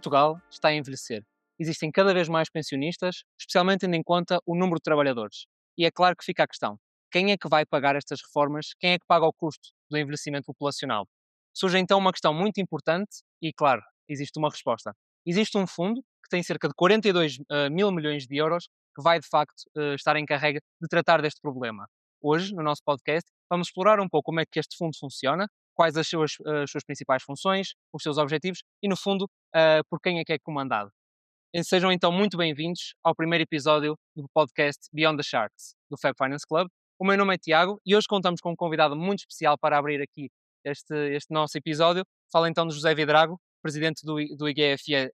Portugal está a envelhecer. Existem cada vez mais pensionistas, especialmente tendo em conta o número de trabalhadores. E é claro que fica a questão: quem é que vai pagar estas reformas? Quem é que paga o custo do envelhecimento populacional? Surge então uma questão muito importante e, claro, existe uma resposta. Existe um fundo que tem cerca de 42 mil milhões de euros que vai, de facto, estar encarregue de tratar deste problema. Hoje, no nosso podcast, vamos explorar um pouco como é que este fundo funciona, quais as suas principais funções, os seus objetivos e, no fundo, por quem é que é comandado. E sejam então muito bem-vindos ao primeiro episódio do podcast Beyond the Sharks, do Fab Finance Club. O meu nome é Tiago e hoje contamos com um convidado muito especial para abrir aqui este nosso episódio. Fala então de José Vidrago, presidente do IGFC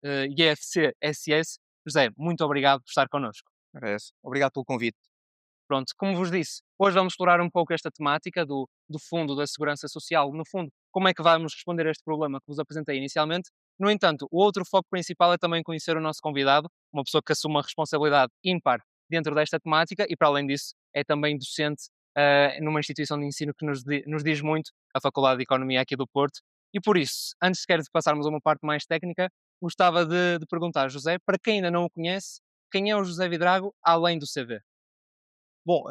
SS. José, muito obrigado por estar connosco. Parece. Obrigado pelo convite. Pronto, como vos disse, hoje vamos explorar um pouco esta temática do Fundo da Segurança Social. No fundo, como é que vamos responder a este problema que vos apresentei inicialmente. No entanto, o outro foco principal é também conhecer o nosso convidado, uma pessoa que assume uma responsabilidade ímpar dentro desta temática e, para além disso, é também docente numa instituição de ensino que nos diz muito, a Faculdade de Economia aqui do Porto. E por isso, antes sequer de passarmos a uma parte mais técnica, gostava de perguntar, José, para quem ainda não o conhece, quem é o José Vidrago, além do CV? Bom,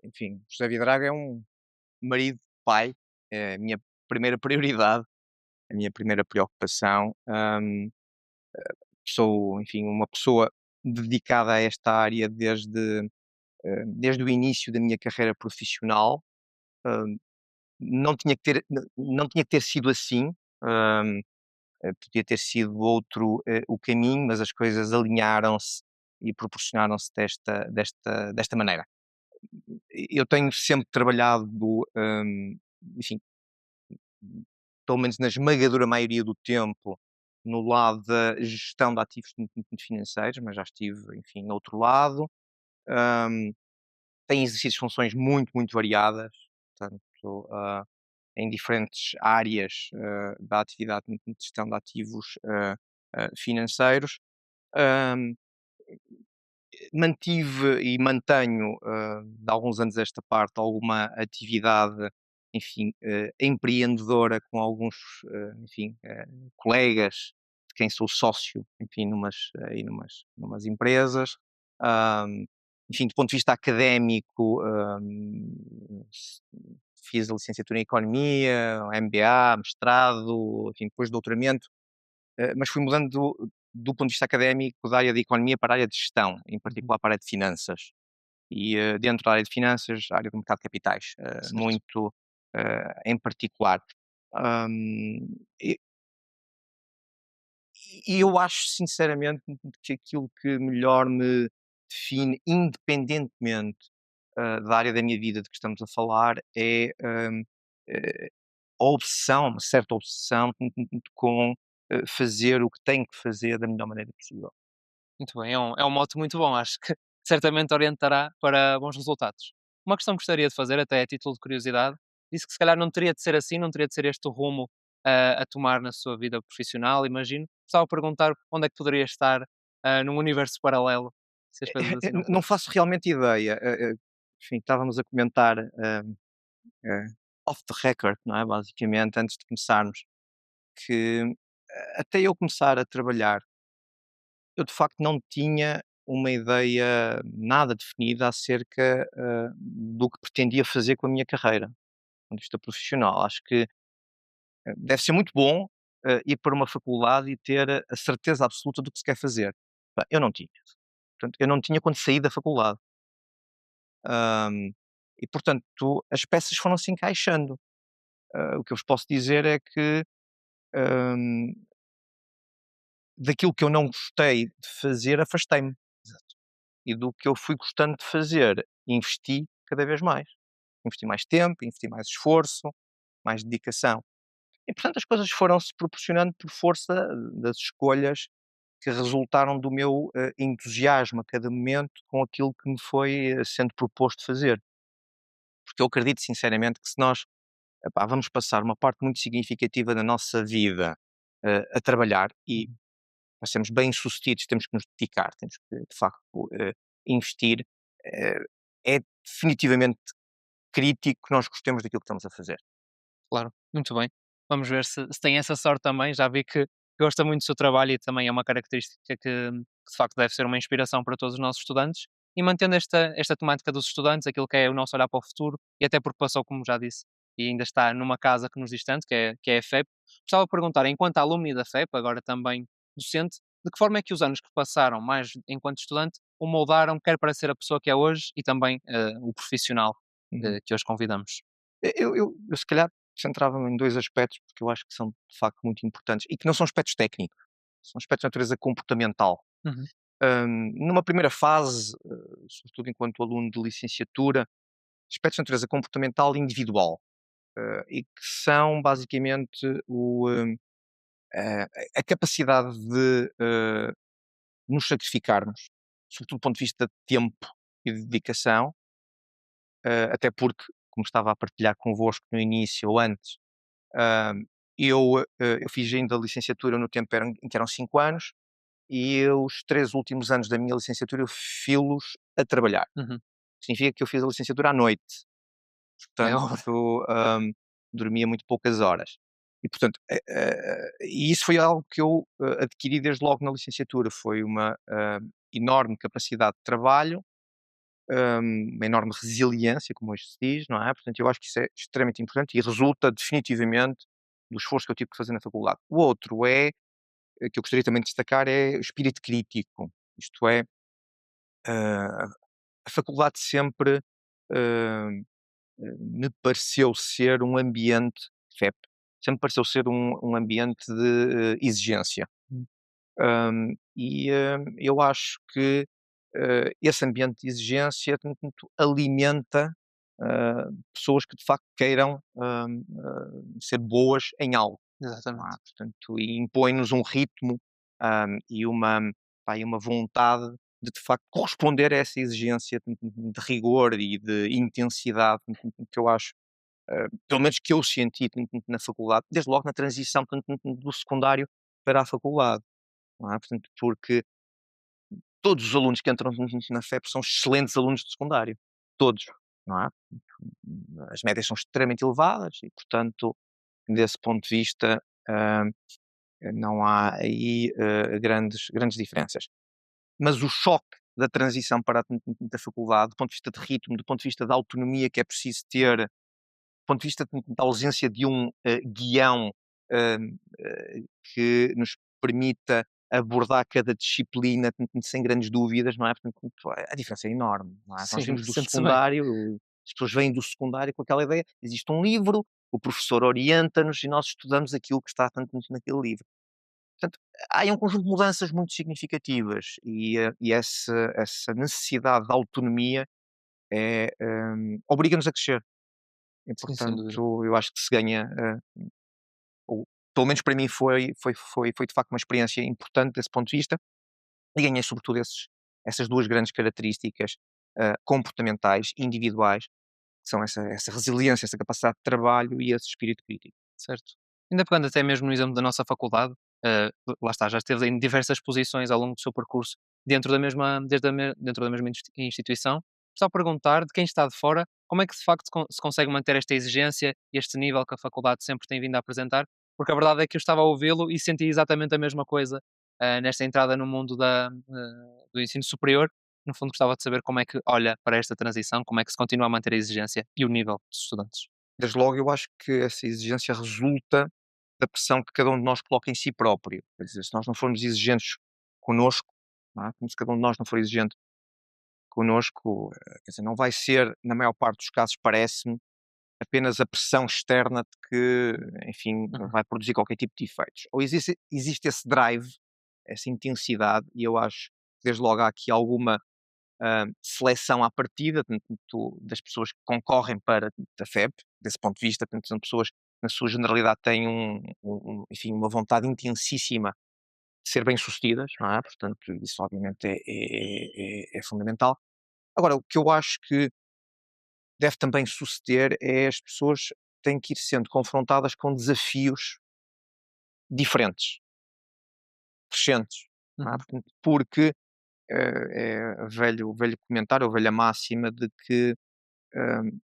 enfim, José Vidraga é um marido, pai, é a minha primeira prioridade, a minha primeira preocupação. Sou, enfim, uma pessoa dedicada a esta área desde o início da minha carreira profissional. Hum, não tinha que ter sido assim. hum, Podia ter sido outro, o caminho, mas as coisas alinharam-se e proporcionaram-se desta maneira. Eu tenho sempre trabalhado, enfim, pelo menos na esmagadora maioria do tempo, no lado da gestão de ativos financeiros, mas já estive, enfim, no outro lado. Hum, Tenho exercido funções muito, muito variadas, portanto, em diferentes áreas da atividade de gestão de ativos financeiros. Hum, Mantive e mantenho, de alguns anos a esta parte, alguma atividade, enfim, empreendedora com alguns, enfim, colegas de quem sou sócio, enfim, numas empresas. Hum, Enfim, do ponto de vista académico, s fiz a licenciatura em Economia, o MBA, mestrado, enfim, depois doutoramento. Mas fui mudando do ponto de vista académico da área de economia para a área de gestão, em Uhum. particular para a área de finanças. E dentro da área de finanças, a área do mercado de capitais, Certo. muito em particular. Hum, e, e eu acho sinceramente que aquilo que melhor me define, independentemente da área da minha vida de que estamos a falar, é eh, a obsessão, uma certa obsessão com fazer o que tenho que fazer da melhor maneira possível. Muito bem, é um mote muito bom, acho que certamente orientará para bons resultados. Uma questão que gostaria de fazer, até a título de curiosidade, disse que se calhar não teria de ser assim, não teria de ser este o rumo a tomar na sua vida profissional, imagino. Gostava de perguntar onde é que poderia estar num universo paralelo, se as coisas assim não Não fossem. faço realmente ideia. Enfim, estávamos a comentar off the record, não é? Basicamente, antes de começarmos, que até eu começar a trabalhar, eu de facto não tinha uma ideia nada definida acerca do que pretendia fazer com a minha carreira, do ponto de vista profissional. Acho que deve ser muito bom ir para uma faculdade e ter a certeza absoluta do que se quer fazer. Bem, eu não tinha. Portanto, eu não tinha quando saí da faculdade. Ahm, e, portanto, as peças foram se encaixando. O que eu vos posso dizer é que ahm, daquilo que eu não gostei de fazer, afastei-me. E do que eu fui gostando de fazer, investi cada vez mais. Investi mais tempo, investi mais esforço, mais dedicação. E, portanto, as coisas foram-se proporcionando por força das escolhas que resultaram do meu entusiasmo a cada momento com aquilo que me foi sendo proposto fazer. Porque eu acredito sinceramente que se nós, epá, vamos passar uma parte muito significativa da nossa vida a trabalhar e Uhum. para sermos bem-sucedidos temos que nos dedicar, temos que de facto investir. eh, É definitivamente crítico que nós gostemos daquilo que estamos a fazer. Claro, muito bem. Vamos ver se tem essa sorte também. Já vi que gosta muito do seu trabalho e também é uma característica que de facto deve ser uma inspiração para todos os nossos estudantes. E mantendo esta temática dos estudantes, aquilo que é o nosso olhar para o futuro, e até porque passou, como já disse, e ainda está numa casa que nos diz tanto, que é a FEP, gostava de perguntar, enquanto alumni da FEP, agora também docente, de que forma é que os anos que passaram, mais enquanto estudante, o moldaram, quer para ser a pessoa que é hoje e também o profissional Uhum. que hoje convidamos? Eu se calhar centrava-me em 2 aspectos, porque eu acho que são de facto muito importantes e que não são aspectos técnicos, são aspectos de natureza comportamental. Uhum, Numa primeira fase, sobretudo enquanto aluno de licenciatura, aspectos de natureza comportamental individual, e que são basicamente a capacidade de, nos sacrificarmos, sobretudo do ponto de vista de tempo e de dedicação, até porque, como estava a partilhar convosco no início ou antes, hã, eu fiz ainda a licenciatura no tempo em que eram 5 anos, e os 3 últimos anos da minha licenciatura eu fi-los a trabalhar. uhum. Significa que eu fiz a licenciatura à noite, É óbvio. portanto, dormia muito poucas horas. E portanto, e isso foi algo que eu, adquiri desde logo na licenciatura, foi uma, enorme capacidade de trabalho, uma enorme resiliência, como hoje se diz, não é? Portanto, eu acho que isso é extremamente importante e resulta definitivamente do esforço que eu tive que fazer na faculdade. O outro que eu gostaria também de destacar, é o espírito crítico, isto é, a faculdade sempre, hã, me pareceu ser um ambiente FEP, sempre pareceu ser um ambiente de, exigência. Hum, Eu acho que, esse ambiente de exigência portanto, alimenta, pessoas que de facto queiram, ser boas em algo, não é? exatamente. Portanto, e impõe-nos um ritmo, e uma vontade de facto corresponder a essa exigência de rigor e de intensidade que eu acho, pelo menos que eu senti na faculdade, desde logo na transição do secundário para a faculdade, não é? Portanto, porque todos os alunos que entram na FEP são excelentes alunos de secundário, todos, não é? As médias são extremamente elevadas e, portanto, desse ponto de vista, não há aí, grandes diferenças. Mas o choque da transição para a faculdade, do ponto de vista de ritmo, do ponto de vista da autonomia que é preciso ter, do ponto de vista da ausência de um, guião, que nos permita abordar cada disciplina sem grandes dúvidas, não é? Portanto, a diferença é enorme, não é? Nós Sim, vimos do sente-se bem. secundário, as pessoas vêm do secundário com aquela ideia, existe um livro, o professor orienta-nos e nós estudamos aquilo que está naquele livro. Portanto, há aí um conjunto de mudanças muito significativas e essa necessidade de autonomia obriga-nos a crescer. E, Sim, sem dúvida. portanto, eu acho que se ganha, ou pelo menos para mim foi de facto uma experiência importante desse ponto de vista, e ganhei sobretudo essas 2 grandes características, comportamentais, individuais, que são essa resiliência, essa capacidade de trabalho e esse espírito crítico. Certo. Ainda pegando até mesmo no exemplo da nossa faculdade, lá está, já esteve em diversas posições ao longo do seu percurso dentro da mesma instituição. Só perguntar, de quem está de fora, como é que de facto se consegue manter esta exigência e este nível que a faculdade sempre tem vindo a apresentar? Porque a verdade é que eu estava a ouvi-lo e senti exatamente a mesma coisa, nesta entrada no mundo do ensino superior. No fundo, gostava de saber como é que olha para esta transição, como é que se continua a manter a exigência e o nível dos estudantes. Desde logo eu acho que essa exigência resulta da pressão que cada um de nós coloca em si próprio. Quer dizer, se nós não formos exigentes connosco, não é? Como se cada um de nós não for exigente connosco, quer dizer, não vai ser, na maior parte dos casos, parece-me, apenas a pressão externa de que, enfim, Uhum. vai produzir qualquer tipo de efeitos. Ou existe esse drive, essa intensidade, e eu acho que desde logo há aqui alguma, seleção à partida, das pessoas que concorrem para a FEP, desse ponto de vista, portanto, são pessoas que, na sua generalidade, têm enfim, uma vontade intensíssima de ser bem-sucedidas, não é? Portanto, isso obviamente é fundamental. Agora, o que eu acho que deve também suceder é as pessoas têm que ir sendo confrontadas com desafios diferentes, crescentes, não é? Uhum. Portanto, porque, é velho comentário, ou velha máxima de que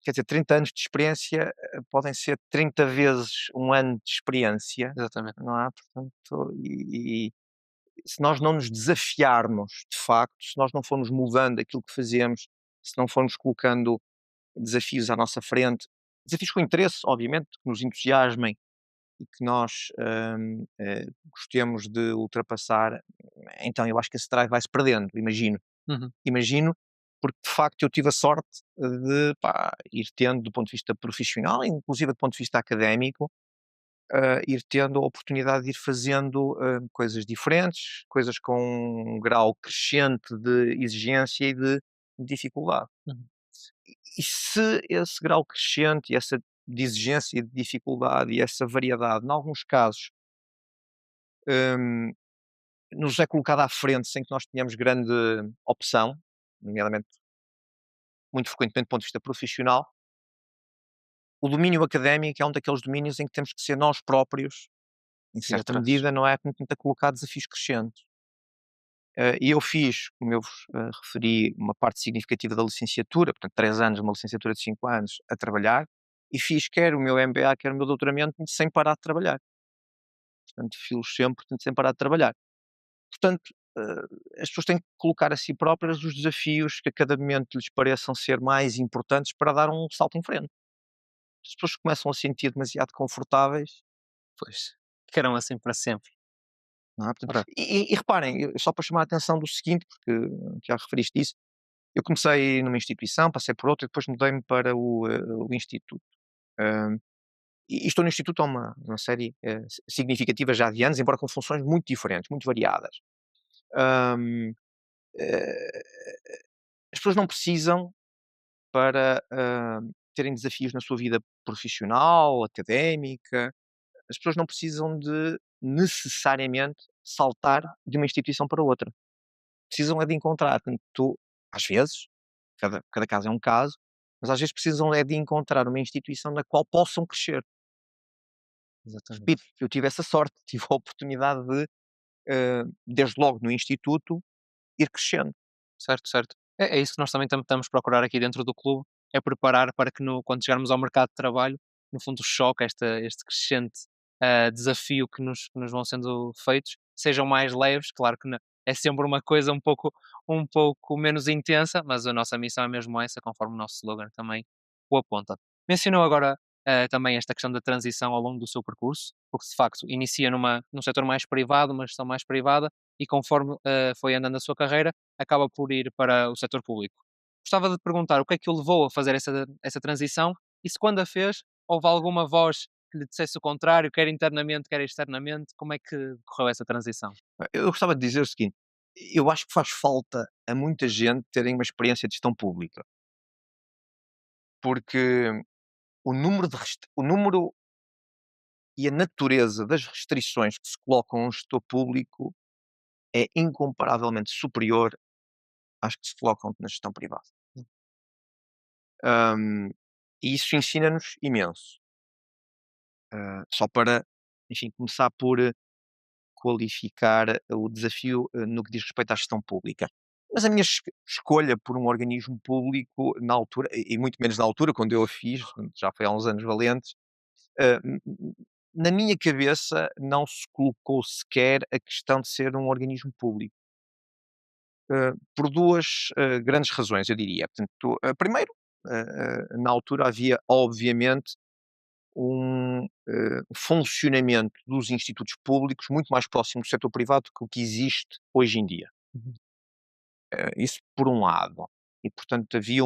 quer dizer, 30 anos de experiência, podem ser 30 vezes um ano de experiência, Exatamente. não é? Portanto, se nós não nos desafiarmos, de facto, se nós não formos mudando aquilo que fazemos, se não formos colocando desafios à nossa frente, desafios com interesse, obviamente, que nos entusiasmem e que nós gostemos de ultrapassar, então eu acho que esse drive vai-se perdendo, imagino. Uhum. Imagino, porque de facto eu tive a sorte de pá, ir tendo, do ponto de vista profissional, inclusive do ponto de vista académico, ir tendo a oportunidade de ir fazendo coisas diferentes, coisas com um grau crescente de exigência e de dificuldade. Uhum. E se esse grau crescente e essa de exigência e de dificuldade e essa variedade, em alguns casos, hum, nos é colocada à frente sem que nós tenhamos grande opção, nomeadamente muito frequentemente do ponto de vista profissional, o domínio académico é um daqueles domínios em que temos que ser nós próprios, em Ir certa atrás. medida, não é? Que nos tenta colocar desafios crescentes. E eu fiz, como eu vos referi, uma parte significativa da licenciatura, portanto, 3 anos, uma licenciatura de 5 anos a trabalhar, e fiz quer o meu MBA, quer o meu doutoramento sem parar de trabalhar. Portanto, fiz sempre, portanto, sem parar de trabalhar. Portanto, as pessoas têm que colocar a si próprias os desafios que a cada momento lhes pareçam ser mais importantes para dar um salto em frente. As pessoas começam a se sentir demasiado confortáveis, Pois. Ficarão assim para sempre. não é? Portanto, Ora, e reparem, só para chamar a atenção do seguinte, porque já referiste isso, eu comecei numa instituição, passei por outra e depois mudei-me para o instituto. Hã, e estou no instituto há uma série, significativa já de anos, embora com funções muito diferentes, muito variadas. Hã, eh, as pessoas não precisam para, terem desafios na sua vida profissional, académica, as pessoas não precisam de necessariamente saltar de uma instituição para outra. Precisam é de encontrar, tanto às vezes, cada caso é um caso, mas às vezes precisam é de encontrar uma instituição na qual possam crescer. Repito, exatamente. eu tive essa sorte, tive a oportunidade de, desde logo no instituto, ir crescendo. Certo, certo. É isso que nós também tentamos procurar aqui dentro do clube, é preparar para que quando chegarmos ao mercado de trabalho, no fundo o choque, este crescente desafio que nos vão sendo feitos, sejam mais leves, claro que é sempre uma coisa um pouco menos intensa, mas a nossa missão é mesmo essa, conforme o nosso slogan também o aponta. Mencionou agora também esta questão da transição ao longo do seu percurso, porque de facto inicia num setor mais privado, uma gestão mais privada, e conforme foi andando a sua carreira, acaba por ir para o setor público. Gostava de perguntar o que é que o levou a fazer essa transição e se quando a fez, houve alguma voz que lhe dissesse o contrário, quer internamente, quer externamente, como é que correu essa transição? Eu gostava de dizer o seguinte: eu acho que faz falta a muita gente terem uma experiência de gestão pública, porque o número e a natureza das restrições que se colocam a um gestor público é incomparavelmente superior às que se colocam na gestão privada. Hum, e isso ensina-nos imenso. Só para, enfim, começar por qualificar o desafio no que diz respeito à gestão pública. Mas a minha escolha por um organismo público, na altura, e muito menos na altura, quando eu a fiz, já foi há uns anos valentes, eh, n- n- na minha cabeça não se colocou sequer a questão de ser um organismo público. Por duas grandes razões, eu diria. Portanto, primeiro, na altura havia, obviamente, funcionamento dos institutos públicos muito mais próximo do setor privado que o que existe hoje em dia. Uhum. Isso por um lado. E, portanto, havia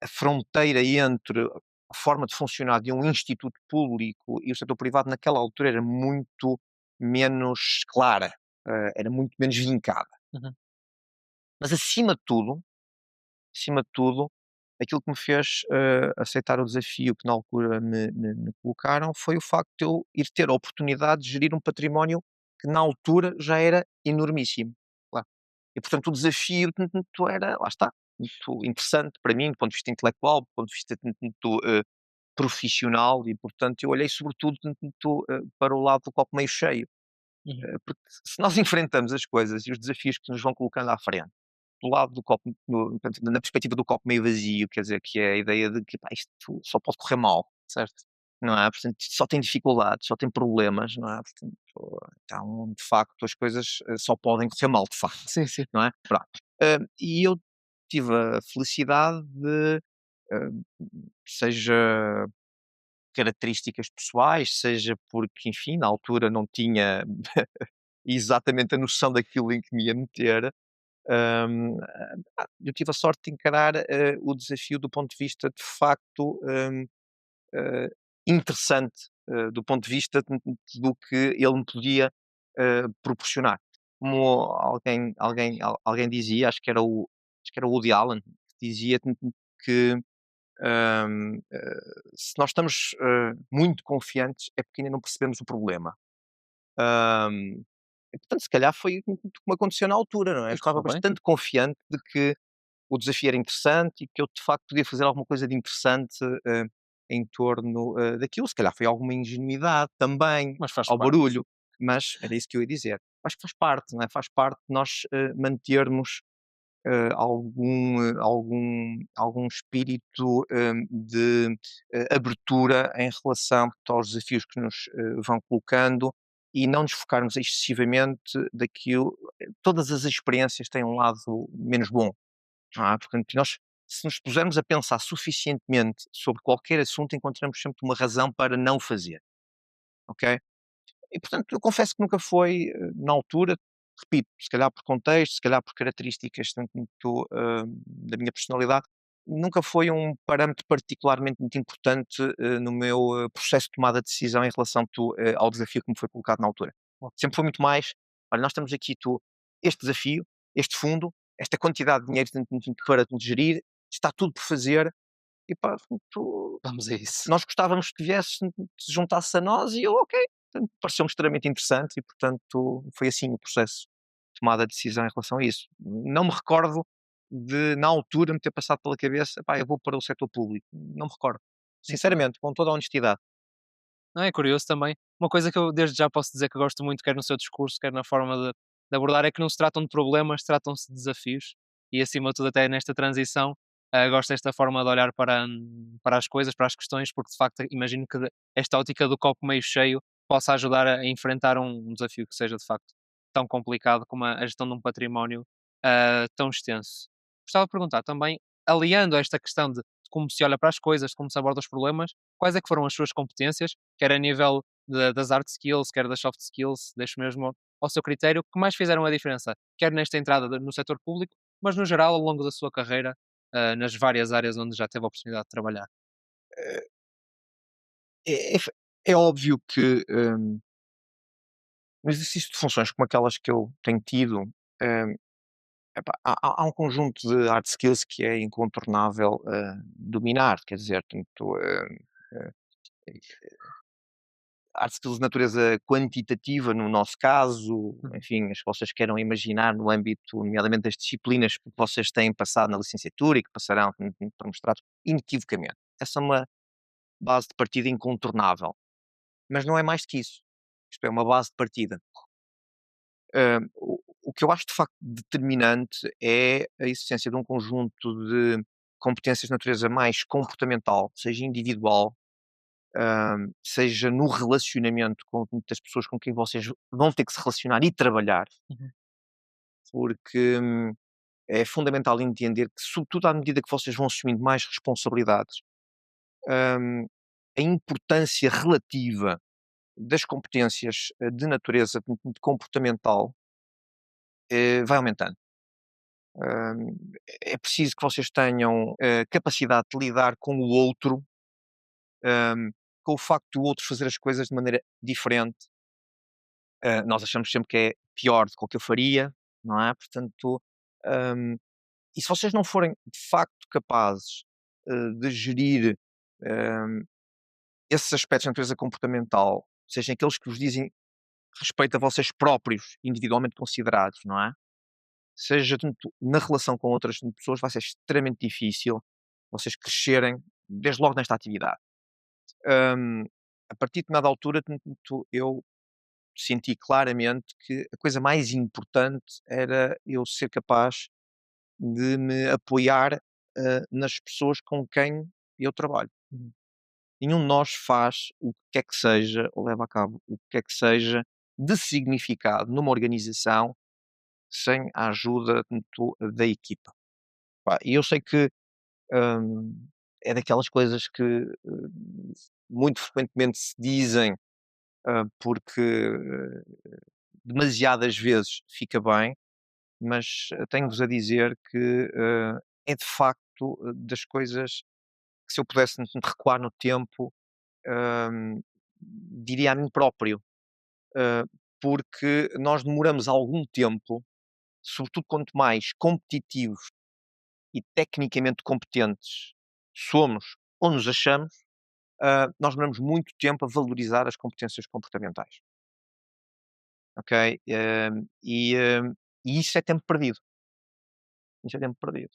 a fronteira entre a forma de funcionar de um instituto público e o setor privado naquela altura era muito menos clara, era muito menos vincada. Uhum. Mas acima de tudo, aquilo que me fez, aceitar o desafio que na altura me colocaram foi o facto de eu ir ter a oportunidade de gerir um património que na altura já era enormíssimo. Claro. E portanto o desafio tanto era, lá está, muito interessante para mim, do ponto de vista intelectual, do ponto de vista tanto, profissional e portanto eu olhei sobretudo tanto, para o lado do copo meio cheio. Uhum. Porque se nós enfrentamos as coisas e os desafios que nos vão colocando à frente do lado do copo, portanto, na perspectiva do copo meio vazio, quer dizer, que é a ideia de que, pá, isto só pode correr mal, certo. não é? Portanto, isto só tem dificuldades, só tem problemas, não é? Portanto, então, de facto, as coisas, só podem correr mal, de facto, Sim, sim. não é? Pronto. E eu tive a felicidade de, hã, seja características pessoais, seja porque, enfim, na altura não tinha exatamente a noção daquilo em que me ia meter, eu tive a sorte de encarar, o desafio do ponto de vista de facto, eh, interessante, do ponto de vista do que ele me podia, proporcionar. Como alguém dizia, acho que era o Woody Allen, que dizia que, se nós estamos, muito confiantes, é porque ainda não percebemos o problema. Hum, e portanto, se calhar foi como aconteceu na altura, não é? Eu E estava correu bem? bastante confiante de que o desafio era interessante e que eu de facto podia fazer alguma coisa de interessante, em torno, daquilo. Se calhar foi alguma ingenuidade também, Mas faz ao parte. barulho, mas era isso que eu ia dizer. Acho que faz parte, não é? Faz parte de nós, mantermos, algum espírito, de, abertura em relação aos desafios que nos, vão colocando e não nos focarmos excessivamente daquilo. Todas as experiências têm um lado menos bom, não é? Portanto, nós, se nos pusermos a pensar suficientemente sobre qualquer assunto, encontramos sempre uma razão para não fazer, ok? E portanto, eu confesso que nunca foi, na altura, repito, se calhar por contexto, se calhar por características tanto muito, da minha personalidade, nunca foi um parâmetro particularmente muito importante, no meu, processo de tomada de decisão em relação ao desafio que me foi colocado na altura. Sempre foi muito mais: "Olha, nós temos aqui este desafio, este fundo, esta quantidade de dinheiro para gerir, está tudo por fazer e pá, tu Vamos a isso. nós gostávamos que viesse, que se juntasse a nós", e eu: "Ok". Portanto, pareceu-me extremamente interessante e, portanto, foi assim o processo de tomada de decisão em relação a isso. Não me recordo de, na altura, me ter passado pela cabeça: "Pá, eu vou para o setor público". Não me recordo. Muito bem. Sinceramente, com toda a honestidade. Não, é curioso também. Uma coisa que eu desde já posso dizer que gosto muito, quer no seu discurso, quer na forma de abordar, é que não se tratam de problemas, tratam-se de desafios. E acima de tudo, até nesta transição, gosto desta forma de olhar para as coisas, para as questões, porque de facto imagino que esta ótica do copo meio cheio possa ajudar a enfrentar um desafio que seja de facto tão complicado como a gestão de um património tão extenso. Gostava de perguntar também, aliando esta questão de como se olha para as coisas, de como se aborda os problemas, quais é que foram as suas competências, quer a nível das hard skills, quer das soft skills, deixo mesmo ao seu critério, que mais fizeram a diferença, quer nesta entrada no setor público, mas no geral ao longo da sua carreira, nas várias áreas onde já teve a oportunidade de trabalhar. É óbvio que, um exercício de funções como aquelas que eu tenho tido, hum, epá, há um conjunto de hard skills que é incontornável, dominar, quer dizer, tanto, eh hard skills de natureza quantitativa, no nosso caso, Uhum. enfim, as que vocês queiram imaginar no âmbito, nomeadamente das disciplinas que vocês têm passado na licenciatura e que passarão para mestrados, inequivocamente. Essa é uma base de partida incontornável, mas não é mais do que isso. Isto é uma base de partida. O que eu acho de facto determinante é a existência de um conjunto de competências de natureza mais comportamental, seja individual, seja no relacionamento com muitas pessoas com quem vocês vão ter que se relacionar e trabalhar, Uhum. porque é fundamental entender que, sobretudo à medida que vocês vão assumindo mais responsabilidades, hum, a importância relativa das competências de natureza comportamental vai aumentando. Hum, É preciso que vocês tenham capacidade de lidar com o outro, hum, com o facto do outro fazer as coisas de maneira diferente. Nós achamos sempre que é pior do que o que eu faria, não é? Portanto, hum, e se vocês não forem de facto capazes, de gerir, hum, esses aspectos de natureza comportamental, sejam aqueles que vos dizem respeito a vocês próprios, individualmente considerados, não é? Seja tanto na relação com outras pessoas, vai ser extremamente difícil vocês crescerem desde logo nesta atividade. Hum, a partir de determinada altura, eu senti claramente que a coisa mais importante era eu ser capaz de me apoiar, nas pessoas com quem eu trabalho. Uhum. Nenhum de nós faz o que quer que seja, ou leva a cabo o que quer que seja, de significado numa organização, sem a ajuda da equipa. Pá, e eu sei que, hum, é daquelas coisas que, muito frequentemente se dizem, porque, demasiadas vezes fica bem, mas tenho-vos a dizer que, é de facto, das coisas que, se eu pudesse recuar no tempo, hum, diria a mim próprio, eh, porque nós demoramos algum tempo, sobretudo quanto mais competitivos e tecnicamente competentes somos ou nos achamos, nós demoramos muito tempo a valorizar as competências comportamentais, ok? E, e isso é tempo perdido. Isso é tempo perdido.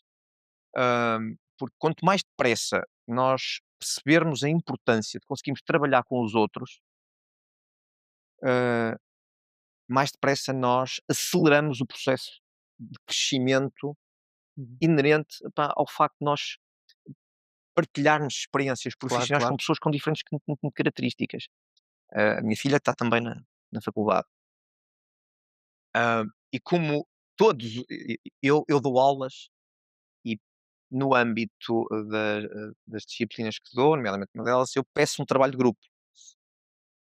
Porque quanto mais depressa nós percebermos a importância de conseguirmos trabalhar com os outros, ah, mais depressa nós aceleramos o processo de crescimento Uhum. inerente, pá, ao facto de nós partilharmos experiências Claro, profissionais com claro. pessoas com diferentes características. A minha filha está também na faculdade. E como todos, eu dou aulas e no âmbito das disciplinas que dou, nomeadamente uma delas, eu peço um trabalho de grupo.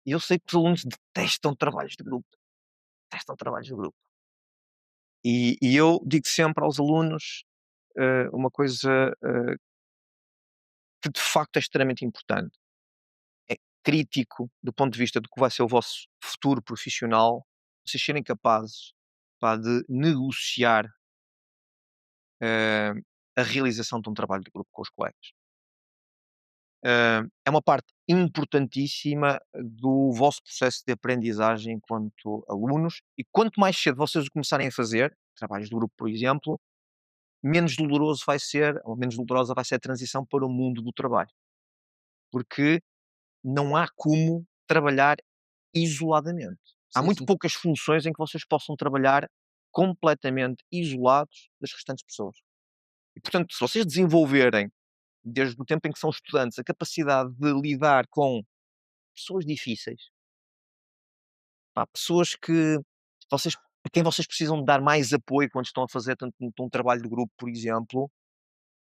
E eu sei que os alunos detestam trabalhos de grupo, detestam trabalhos de grupo. E eu digo sempre aos alunos, uma coisa, que de facto é extremamente importante. É crítico do ponto de vista do que vai ser o vosso futuro profissional, vocês serem capazes, pá, de negociar, a realização de um trabalho de grupo com os colegas. É uma parte importantíssima do vosso processo de aprendizagem enquanto alunos, e quanto mais cedo vocês o começarem a fazer, trabalhos de grupo, por exemplo, menos doloroso vai ser, ou menos dolorosa vai ser a transição para o mundo do trabalho. Porque não há como trabalhar isoladamente. Há Sim, muito sim. poucas funções em que vocês possam trabalhar completamente isolados das restantes pessoas. E, portanto, se vocês desenvolverem, desde o tempo em que são estudantes, a capacidade de lidar com pessoas difíceis, pá, pessoas a quem vocês precisam de dar mais apoio quando estão a fazer tanto um trabalho de grupo, por exemplo,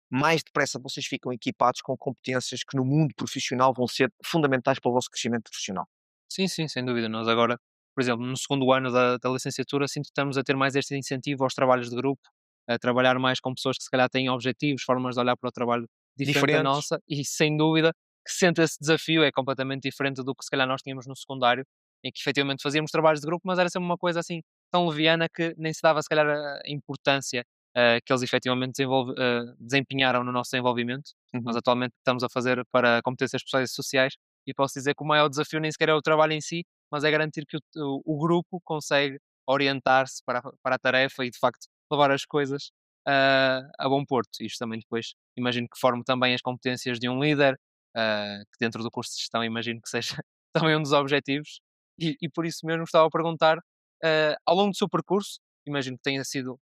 mais depressa vocês ficam equipados com competências que no mundo profissional vão ser fundamentais para o vosso crescimento profissional. Sim, sim, sem dúvida. Nós agora, por exemplo, no segundo ano da licenciatura, sinto que estamos a ter mais este incentivo aos trabalhos de grupo, a trabalhar mais com pessoas que se calhar têm objetivos, formas de olhar para o trabalho diferente da Diferentes. nossa e sem dúvida que sente esse desafio é completamente diferente do que se calhar nós tínhamos no secundário, em que efetivamente fazíamos trabalhos de grupo, mas era sempre uma coisa assim tão leviana que nem se dava se calhar a importância que eles efetivamente desempenharam no nosso desenvolvimento. Nós Uhum. atualmente estamos a fazer para competências pessoais e sociais e posso dizer que o maior desafio nem sequer é o trabalho em si, mas é garantir que o grupo consegue orientar-se para a tarefa e de facto levar as coisas a bom porto. Isto também depois imagino que forme também as competências de um líder, que dentro do curso de gestão imagino que seja também um dos objetivos. E por isso mesmo estava a perguntar, ao longo do seu percurso, imagino que tenha sido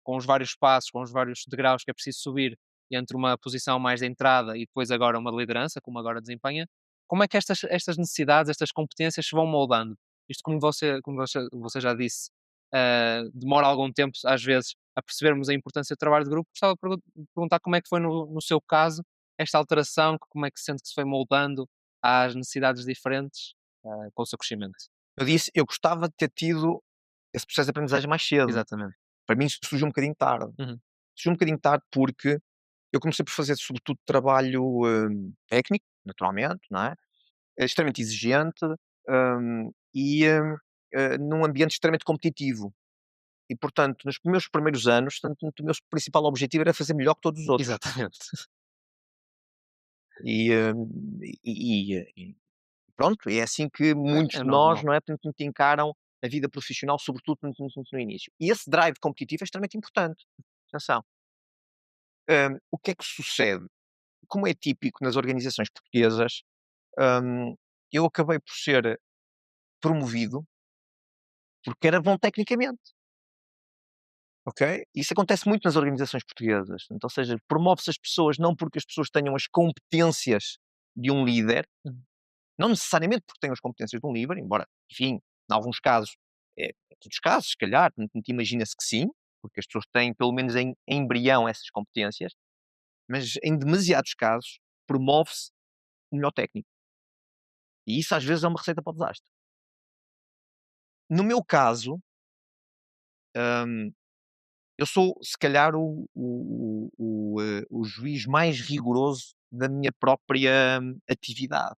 com os vários passos, com os vários degraus que é preciso subir entre uma posição mais de entrada e depois agora uma de liderança, como agora desempenha, como é que estas necessidades, estas competências se vão moldando? Isto como você já disse, demora algum tempo, às vezes, a percebermos a importância do trabalho de grupo. Gostava de perguntar como é que foi no seu caso, esta alteração, como é que sente que se foi moldando às necessidades diferentes, com o seu crescimento? Eu disse, eu gostava de ter tido esse processo de aprendizagem mais cedo. Exatamente. Para mim surgiu um bocadinho tarde. Uhum. Surgiu um bocadinho tarde porque eu comecei por fazer sobretudo trabalho, técnico, naturalmente, não é? Extremamente exigente, num ambiente extremamente competitivo. E portanto, nos meus primeiros anos, portanto, o meu principal objetivo era fazer melhor que todos os outros. Exatamente. E, hum, e pronto, é assim que muitos É de nós, normal. não é, portanto, encaram a vida profissional, sobretudo no início. E esse drive competitivo é extremamente importante. Atenção. O que é que sucede? Como é típico nas organizações portuguesas, hum, eu acabei por ser promovido porque era bom tecnicamente. ok? Isso acontece muito nas organizações portuguesas. Então, ou seja, promove-se as pessoas não porque as pessoas tenham as competências de um líder, Uhum. não necessariamente porque tenham as competências de um líder, embora, enfim, em alguns casos, em todos os casos, se calhar, imagina-se que sim, porque as pessoas têm, pelo menos em embrião, essas competências, mas em demasiados casos, promove-se o melhor técnico. E isso às vezes é uma receita para o desastre. No meu caso, hum, eu sou, se calhar, o juiz mais rigoroso da minha própria atividade,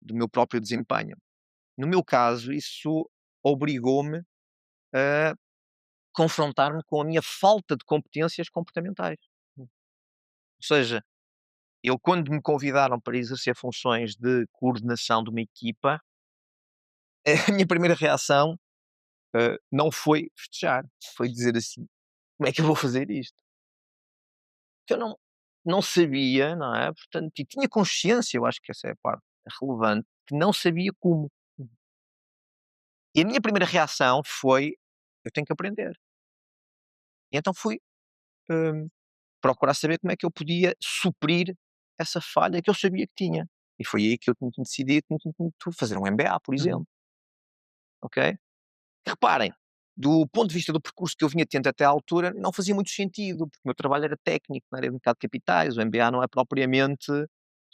do meu próprio desempenho. No meu caso, isso obrigou-me a confrontar-me com a minha falta de competências comportamentais. Ou seja, eu quando me convidaram para exercer funções de coordenação de uma equipa, a minha primeira reação, não foi festejar, foi dizer assim: "Como é que eu vou fazer isto?" Que eu não sabia, não é, portanto, e tinha consciência, eu acho que essa é a parte relevante, que não sabia como. E a minha primeira reação foi: "Eu tenho que aprender". E então fui, hum, procurar saber como é que eu podia suprir essa falha que eu sabia que tinha. E foi aí que eu decidi fazer um MBA, por Uhum. exemplo, ok? Reparem, do ponto de vista do percurso que eu vinha tendo até à altura, não fazia muito sentido, porque o meu trabalho era técnico, na área de mercado de capitais, o MBA não é propriamente a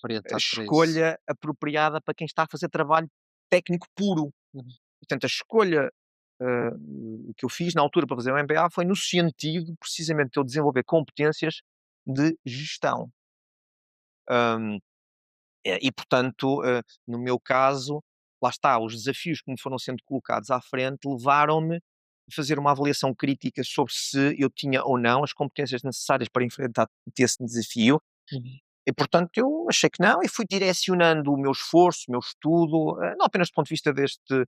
Orientado para isso. escolha apropriada para quem está a fazer trabalho técnico puro. Uhum. Portanto, a escolha, que eu fiz na altura para fazer o MBA foi no sentido, precisamente, de eu desenvolver competências de gestão. Hum, e portanto, no meu caso, lá está, os desafios que me foram sendo colocados à frente levaram-me a fazer uma avaliação crítica sobre se eu tinha ou não as competências necessárias para enfrentar esse desafio. Uhum. E portanto eu achei que não e fui direcionando o meu esforço, o meu estudo, não apenas do ponto de vista deste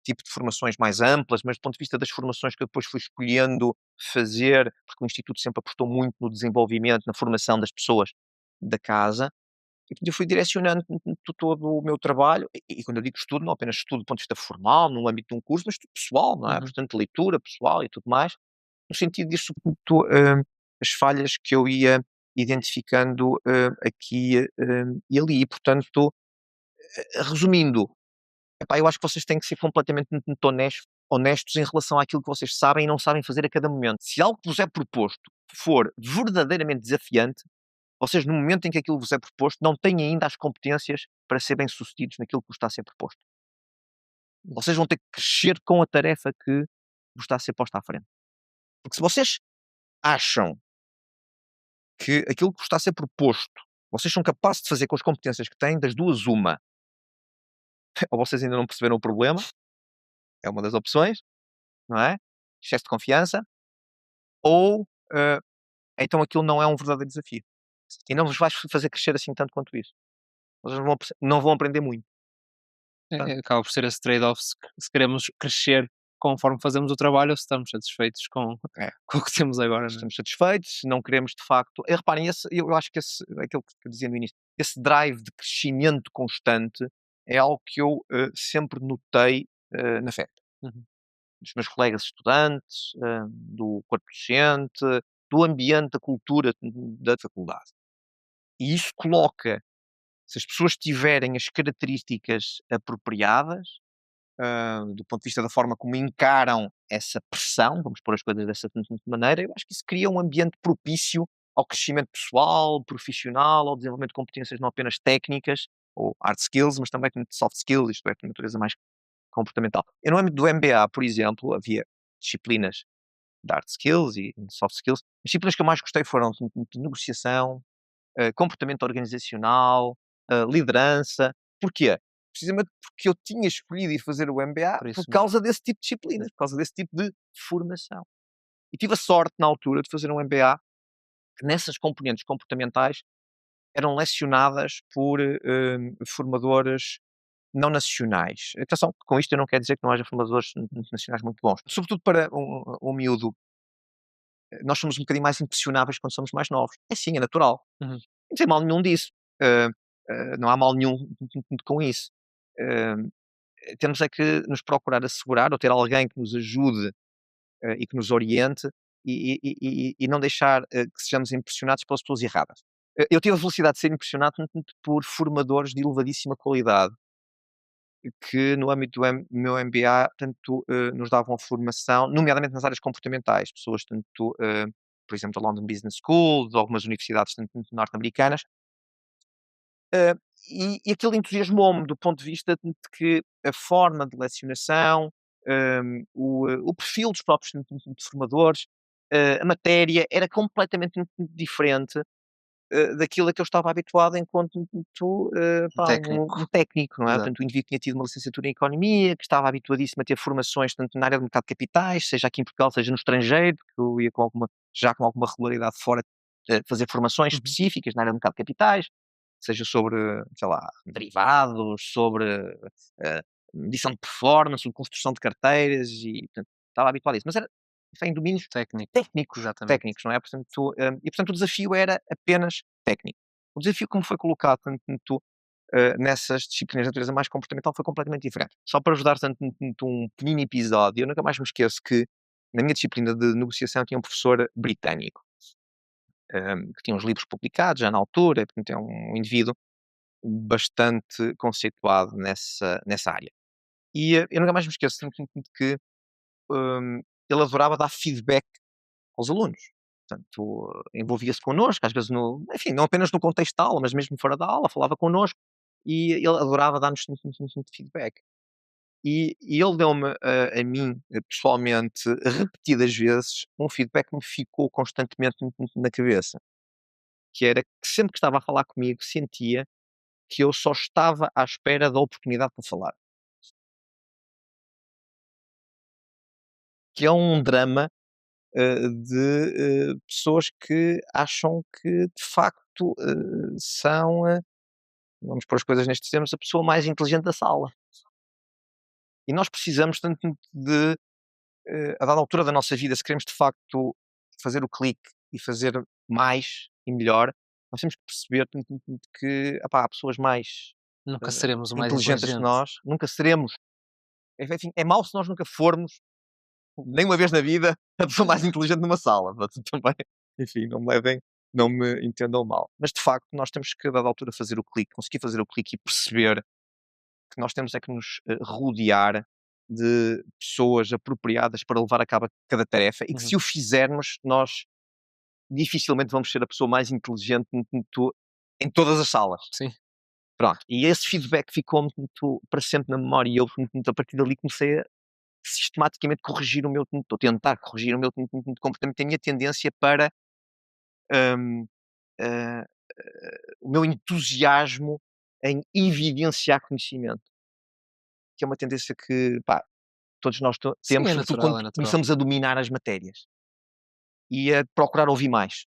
tipo de formações mais amplas, mas do ponto de vista das formações que eu depois fui escolhendo fazer, porque o Instituto sempre apostou muito no desenvolvimento, na formação das pessoas da casa, e portanto eu fui direcionando todo o meu trabalho, e quando eu digo estudo, não apenas estudo do ponto de vista formal, no âmbito de um curso, mas estudo pessoal, não é? Uhum. Portanto, leitura pessoal e tudo mais, no sentido disso, as falhas que eu ia identificando aqui e ali. E, portanto, resumindo, epá, eu acho que vocês têm que ser completamente honestos em relação àquilo que vocês sabem e não sabem fazer a cada momento. Se algo que vos é proposto for verdadeiramente desafiante, vocês, no momento em que aquilo vos é proposto, não têm ainda as competências para ser bem-sucedidos naquilo que vos está a ser proposto. Vocês vão ter que crescer com a tarefa que vos está a ser posta à frente. Porque se vocês acham que aquilo que vos está a ser proposto, vocês são capazes de fazer com as competências que têm, das duas, uma. Ou vocês ainda não perceberam o problema, é uma das opções, não é? Excesso de confiança, ou então aquilo não é um verdadeiro desafio. E não vos vai fazer crescer assim tanto quanto isso. Vocês não vão aprender muito. Portanto, Acaba por ser esse trade-off se queremos crescer conforme fazemos o trabalho ou se estamos satisfeitos com é, com o que temos agora, não é? estamos satisfeitos, não queremos de facto. E reparem, eu acho que aquilo que eu dizia no início, esse drive de crescimento constante é algo que eu sempre notei na FEP. Uhum. Dos meus colegas estudantes, do corpo docente, do ambiente, da cultura da faculdade. E isso coloca, se as pessoas tiverem as características apropriadas, do ponto de vista da forma como encaram essa pressão, vamos pôr as coisas dessa maneira, eu acho que isso cria um ambiente propício ao crescimento pessoal, profissional, ao desenvolvimento de competências não apenas técnicas ou hard skills, mas também de soft skills, isto é, de natureza mais comportamental. Eu no âmbito do MBA, por exemplo, havia disciplinas de hard skills e de soft skills. As disciplinas que eu mais gostei foram de negociação, comportamento organizacional, liderança. Porquê? Precisamente porque eu tinha escolhido ir fazer o MBA Por por isso mesmo. causa desse tipo de disciplinas, por causa desse tipo de formação. E tive a sorte, na altura, de fazer um MBA que nessas componentes comportamentais eram lecionadas por formadores não nacionais. Atenção, com isto eu não quero dizer que não haja formadores nacionais muito bons. Sobretudo para um miúdo, nós somos um bocadinho mais impressionáveis quando somos mais novos. É sim, é natural. Uhum. Não tem mal nenhum disso. Eh, não há mal nenhum com isso. Eh, temos é que nos procurar assegurar ou ter alguém que nos ajude e que nos oriente e não deixar que sejamos impressionados pelas pessoas erradas. Eu tive a felicidade de ser impressionado por formadores de elevadíssima qualidade que no âmbito meu MBA, tanto nos davam formação, nomeadamente nas áreas comportamentais, pessoas tanto, por exemplo, da London Business School, de algumas universidades tanto norte-americanas, eh, e aquilo entusiasmou-me do ponto de vista de que a forma de lecionação, o perfil dos próprios formadores, a matéria era completamente diferente daquilo a que eu estava habituado enquanto pá, um Técnico. técnico, não é? Exato. Portanto, o indivíduo tinha tido uma licenciatura em Economia, que estava habituadíssimo a ter formações tanto na área do mercado de capitais, seja aqui em Portugal, seja no estrangeiro, porque eu ia já com alguma regularidade fora, fazer formações Uhum. específicas na área do mercado de capitais, seja sobre, sei lá, derivados, sobre medição de performance, sobre construção de carteiras, e portanto, estava habituado a isso. Mas era em domínios Técnico. técnicos, Exatamente. técnicos, não é? Portanto, portanto o desafio era apenas técnico. O desafio como foi colocado tanto, nessas disciplinas de natureza mais comportamental foi completamente diferente. Só para ajudar tanto um pequenino episódio, eu nunca mais me esqueço que na minha disciplina de negociação tinha um professor britânico, que tinha uns livros publicados já na altura, portanto é um indivíduo bastante conceituado nessa área. E eu nunca mais me esqueço tanto que ele adorava dar feedback aos alunos. Portanto, envolvia-se connosco, às vezes enfim, não apenas no contexto da aula, mas mesmo fora da aula, falava connosco e ele adorava dar-nos feedback. E ele deu-me a mim, pessoalmente, repetidas vezes, um feedback que me ficou constantemente na cabeça, que era que sempre que estava a falar comigo, sentia que eu só estava à espera da oportunidade para falar. Que é um drama de pessoas que acham que de facto são, vamos pôr as coisas nestes termos, a pessoa mais inteligente da sala. E nós precisamos tanto de, a dada altura da nossa vida, se queremos de facto fazer o clique e fazer mais e melhor, nós temos que perceber que epá, há pessoas mais Nunca seremos o mais inteligentes que inteligente. nós, nunca seremos. Enfim, é mau se nós nunca formos nem uma vez na vida, a pessoa mais inteligente numa sala, portanto também, enfim, não me entendam mal. Mas de facto nós temos que a dada altura fazer o clique, conseguir fazer o clique e perceber que nós temos é que nos, rodear de pessoas apropriadas para levar a cabo cada tarefa e que Uhum. se o fizermos, nós dificilmente vamos ser a pessoa mais inteligente em todas as salas. Sim. Pronto, e esse feedback ficou-me para sempre na memória e eu, a partir dali comecei a sistematicamente corrigir o meu ou tentar corrigir o meu comportamento, a minha tendência para, hum, eh, o meu entusiasmo em evidenciar conhecimento, que é uma tendência que, pá, todos nós Sim, temos, é sobretudo quando natural, é natural. começamos a dominar as matérias e a procurar ouvir mais,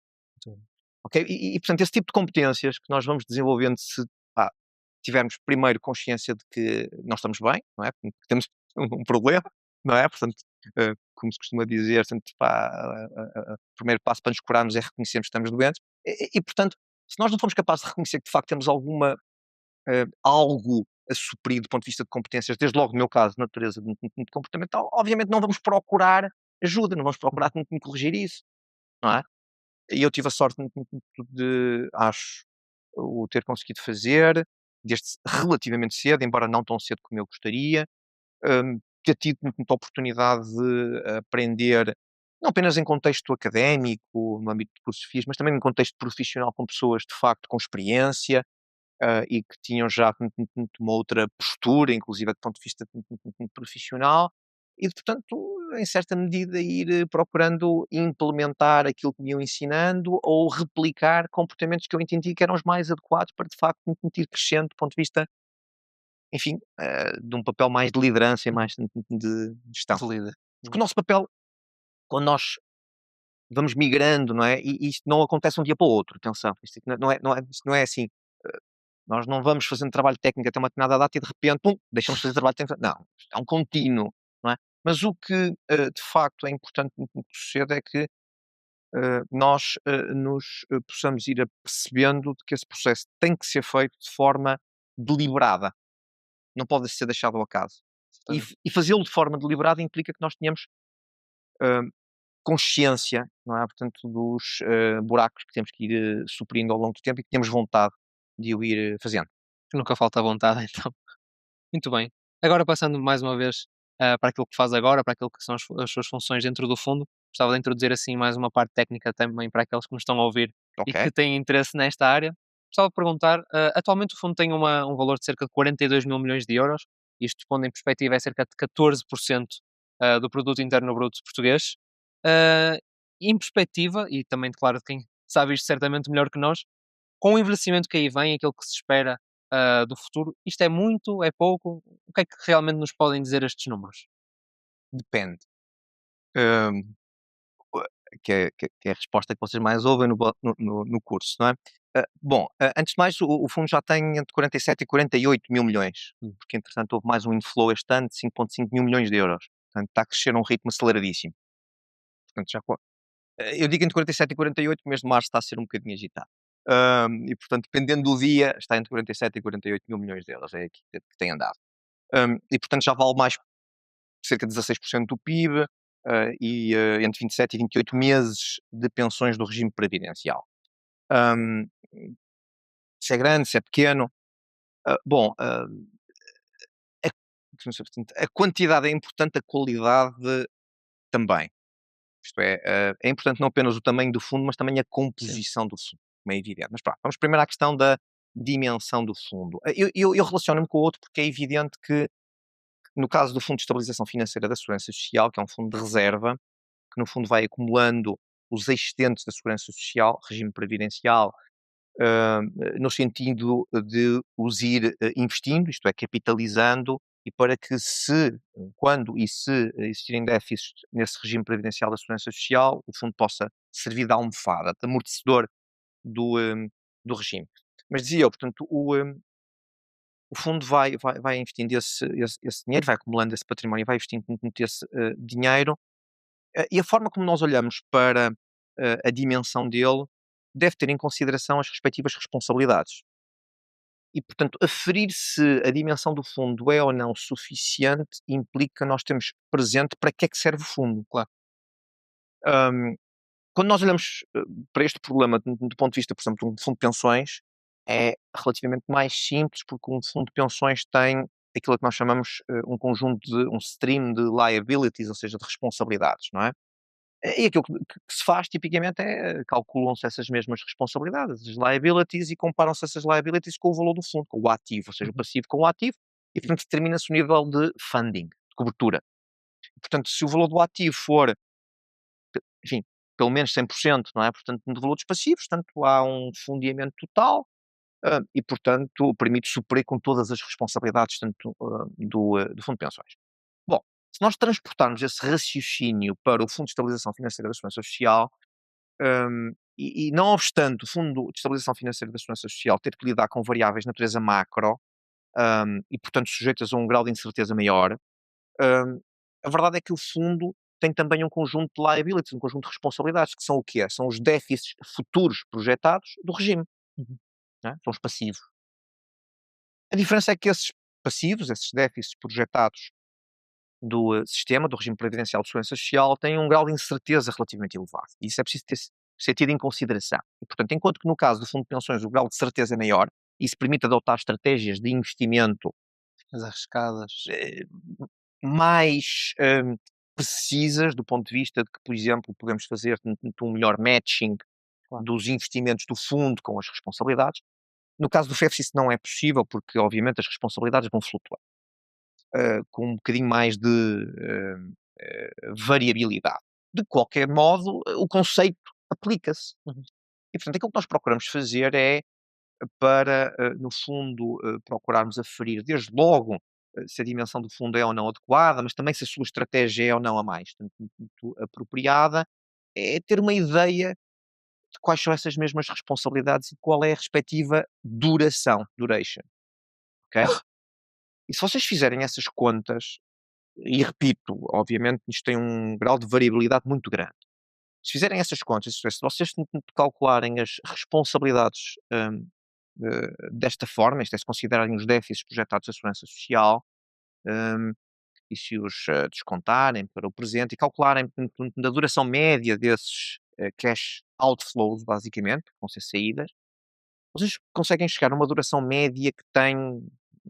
Sim. ok? Portanto, esse tipo de competências que nós vamos desenvolvendo se, pá, tivermos primeiro consciência de que não estamos bem, não é? Que temos um problema, não é? Portanto, como se costuma dizer, portanto, pá, o primeiro passo para nos curarmos é reconhecermos que estamos doentes. Portanto, se nós não formos capazes de reconhecer que de facto temos algo a suprir do ponto de vista de competências, desde logo no meu caso, de natureza comportamental, obviamente não vamos procurar ajuda, não vamos procurar Uhum. corrigir isso, não é? E eu tive a sorte de, acho, o ter conseguido fazer, desde relativamente cedo, embora não tão cedo como eu gostaria, ter tido muita oportunidade de aprender, não apenas em contexto académico, no âmbito de cursos FIIs, mas também em contexto profissional com pessoas de facto com experiência, e que tinham já uma outra postura, inclusive do ponto de vista profissional, e portanto, em certa medida, ir procurando implementar aquilo que me iam ensinando ou replicar comportamentos que eu entendi que eram os mais adequados para de facto me ir crescendo do ponto de vista, enfim, de um papel mais de liderança e Uhum. mais de gestão. De líder. Porque Uhum. o nosso papel, quando nós vamos migrando, não é? E isto não acontece um dia para o outro, atenção, isto isto não é assim. Nós não vamos fazendo trabalho técnico até uma determinada data e de repente, pum, deixamos de fazer trabalho técnico. Não, isto é um contínuo, não é? Mas o que de facto é importante que suceda é que nós nos possamos ir apercebendo de que esse processo tem que ser feito de forma deliberada, não pode ser deixado ao acaso. Exatamente. E fazê-lo de forma deliberada implica que nós tenhamos hum, consciência, não é? Portanto, dos buracos que temos que ir suprindo ao longo do tempo e que temos vontade de o ir fazendo. Nunca falta vontade, então. Muito bem. Agora passando mais uma vez, para aquilo que faz agora, para aquilo que são as suas funções dentro do fundo, gostava de introduzir assim mais uma parte técnica também para aqueles que nos estão a ouvir e que Ok? têm interesse nesta área. Gostava de perguntar, atualmente o fundo tem um valor de cerca de 42 mil milhões de euros, isto pondo em perspectiva é cerca de 14% do produto interno bruto português. Ah, em perspectiva, e também claro quem sabe isto certamente melhor que nós, com o envelhecimento que aí vem, aquilo que se espera, do futuro, isto é muito, é pouco? O que é que realmente nos podem dizer estes números? Depende. Hum, que é a resposta que vocês mais ouvem no curso, não é? Bom, antes de mais, o fundo já tem entre 47 e 48 mil milhões, porque entretanto houve mais um inflow este ano de 5,5 mil milhões de euros. Portanto, está a crescer a um ritmo aceleradíssimo. Portanto, eu digo entre 47 e 48, o mês de março está a ser um bocadinho agitado. E portanto, dependendo do dia, está entre 47 e 48 mil milhões de euros, é aqui que tem andado. E portanto já vale mais cerca de 16% do PIB, entre 27 e 28 meses de pensões do regime previdencial. Hum, Se é grande, se é pequeno. Bom, a, a quantidade é importante, a qualidade também. Isto é importante não apenas o tamanho do fundo, mas também a Sim, composição do fundo, como é evidente. Mas pronto, vamos primeiro à questão da dimensão do fundo. Eu relaciono-me com o outro porque é evidente que, no caso do Fundo de Estabilização Financeira da Segurança Social, que é um fundo de reserva, que no fundo vai acumulando os excedentes da Segurança Social, regime previdencial, no sentido de os ir investindo, isto é, capitalizando, e para que quando e se existirem déficits nesse regime previdencial da Segurança Social, o fundo possa servir de almofada, de amortecedor do regime. Mas dizia eu, portanto, o fundo vai investindo esse dinheiro, vai acumulando esse património, vai investindo muito esse dinheiro, e a forma como nós olhamos para a dimensão dele deve ter em consideração as respectivas responsabilidades. E, portanto, aferir se a dimensão do fundo é ou não suficiente implica nós termos presente para que é que serve o fundo. claro. Hum, Quando nós olhamos para este problema do ponto de vista, por exemplo, de um fundo de pensões, é relativamente mais simples, porque um fundo de pensões tem aquilo que nós chamamos um stream de liabilities, ou seja, de responsabilidades, não é? E aquilo que se faz tipicamente calculam-se essas mesmas responsabilidades, as liabilities, e comparam-se essas liabilities com o valor do fundo, com o ativo, ou seja, o Uhum. passivo com o ativo, e portanto determina-se o nível de funding, de cobertura. Portanto, se o valor do ativo for, enfim, pelo menos 100%, não é? Portanto, no valor dos passivos, portanto, há um fundiamento total, e portanto permite suprir com todas as responsabilidades, tanto do fundo de pensões. Bom, se nós transportarmos esse raciocínio para o Fundo de Estabilização Financeira da Segurança Social, e não obstante o Fundo de Estabilização Financeira da Segurança Social ter que lidar com variáveis de natureza macro, e portanto sujeitas a um grau de incerteza maior, hum, a verdade é que o fundo tem também um conjunto de liabilities, um conjunto de responsabilidades, que são o quê? São os déficits futuros projetados do regime, Uhum. não é? São os passivos. A diferença é que esses passivos, esses déficits projetados do sistema, do regime previdencial de segurança social, têm um grau de incerteza relativamente elevado. E isso é preciso ser tido em consideração. E, portanto, enquanto que no caso do fundo de pensões o grau de certeza é maior, isso permite adotar estratégias de investimento As arriscadas. eh, mais precisas, do ponto de vista de que, por exemplo, podemos fazer um melhor matching Claro. dos investimentos do fundo com as responsabilidades. No caso do FEFS isso não é possível, porque obviamente as responsabilidades vão flutuar, com um bocadinho mais de variabilidade. De qualquer modo, o conceito aplica-se. Uhum. E, portanto, aquilo que nós procuramos fazer é para, no fundo, procurarmos aferir desde logo se a dimensão do fundo é ou não adequada, mas também se a sua estratégia é ou não a mais portanto, muito apropriada, é ter uma ideia de quais são essas mesmas responsabilidades e qual é a respectiva duration, ok? E se vocês fizerem essas contas, e repito, obviamente isto tem um grau de variabilidade muito grande. Se fizerem essas contas, isto é, se vocês calcularem as responsabilidades desta forma, isto é, se considerarem os déficits projetados da segurança social, hum, e se os descontarem para o presente e calcularem portanto, da duração média desses cash outflows, basicamente, que vão ser saídas, vocês conseguem chegar a uma duração média que tem,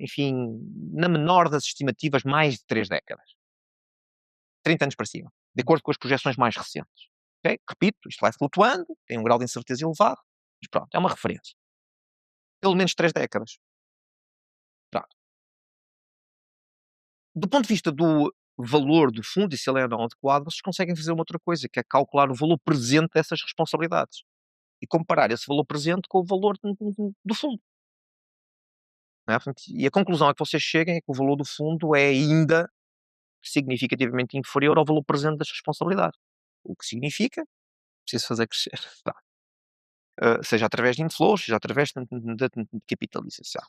enfim, na menor das estimativas, mais de 3 décadas. 30 anos para cima, de acordo com as projeções mais recentes. Ok? Repito, isto vai flutuando, tem um grau de incerteza elevado, mas pronto, é uma referência. Pelo menos 3 décadas. Pronto. Do ponto de vista do valor do fundo e se ele é ou não adequado, vocês conseguem fazer uma outra coisa, que é calcular o valor presente dessas responsabilidades e comparar esse valor presente com o valor do fundo. Não é? Portanto, e a conclusão a que vocês cheguem é que o valor do fundo é ainda significativamente inferior ao valor presente das responsabilidades. O que significa, preciso fazer crescer, tá? Seja através de inflows, seja através de capitalização.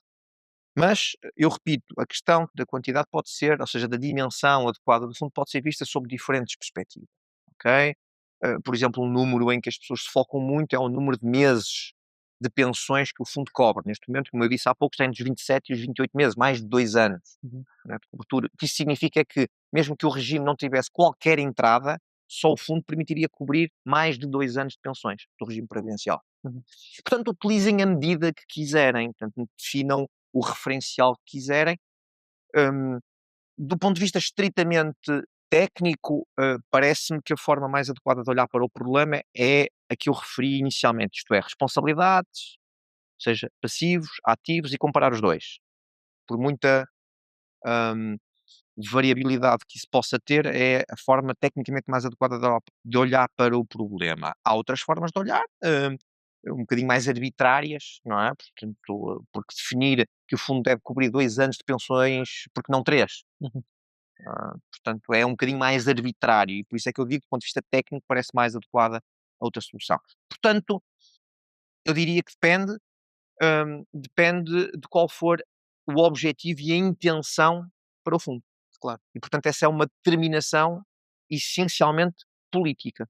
Mas, eu repito, a questão da quantidade pode ser, ou seja, da dimensão adequada do fundo, pode ser vista sob diferentes perspectivas, ok? Por exemplo, um número em que as pessoas se focam muito é o número de meses de pensões que o fundo cobre. Neste momento, como eu disse há pouco, está entre os 27 e os 28 meses, mais de 2 anos, Uhum. né, de cobertura. O que isso significa é que, mesmo que o regime não tivesse qualquer entrada, só o fundo permitiria cobrir mais de 2 anos de pensões do regime previdencial. Uhum. Portanto, utilizem a medida que quiserem, portanto, definam o referencial que quiserem. Hum, do ponto de vista estritamente técnico, parece-me que a forma mais adequada de olhar para o problema é a que eu referi inicialmente, isto é, responsabilidades, ou seja, passivos, ativos e comparar os dois. Por muita hum, variabilidade que isso possa ter, é a forma tecnicamente mais adequada de olhar para o problema. Há outras formas de olhar, um bocadinho mais arbitrárias, não é? Portanto, porque definir que o fundo deve cobrir 2 anos de pensões, porque não 3. Uhum. Portanto, é um bocadinho mais arbitrário e por isso é que eu digo que do ponto de vista técnico parece mais adequada a outra solução. Portanto, eu diria que depende de qual for o objetivo e a intenção para o fundo. Claro, E portanto essa é uma determinação essencialmente política.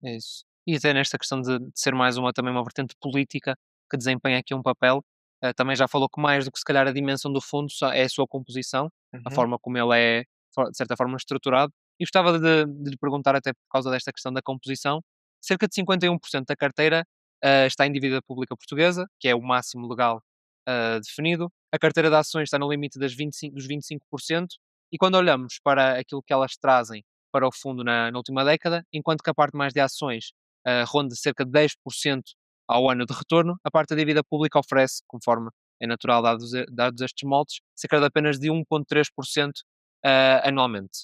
é isso. E até nesta questão de ser mais também uma vertente política que desempenha aqui um papel, também já falou que mais do que se calhar a dimensão do fundo é a sua composição, a Uhum, forma como ele é, de certa forma, estruturado. E gostava de lhe perguntar, até por causa desta questão da composição, cerca de 51% da carteira está em dívida pública portuguesa, que é o máximo legal definido. A carteira de ações está no limite dos 25%, e quando olhamos para aquilo que elas trazem para o fundo na última década, enquanto que a parte mais de ações ronda cerca de 10% ao ano de retorno, a parte da dívida pública oferece, conforme é natural dados estes moldes, cerca de apenas de 1,3% anualmente.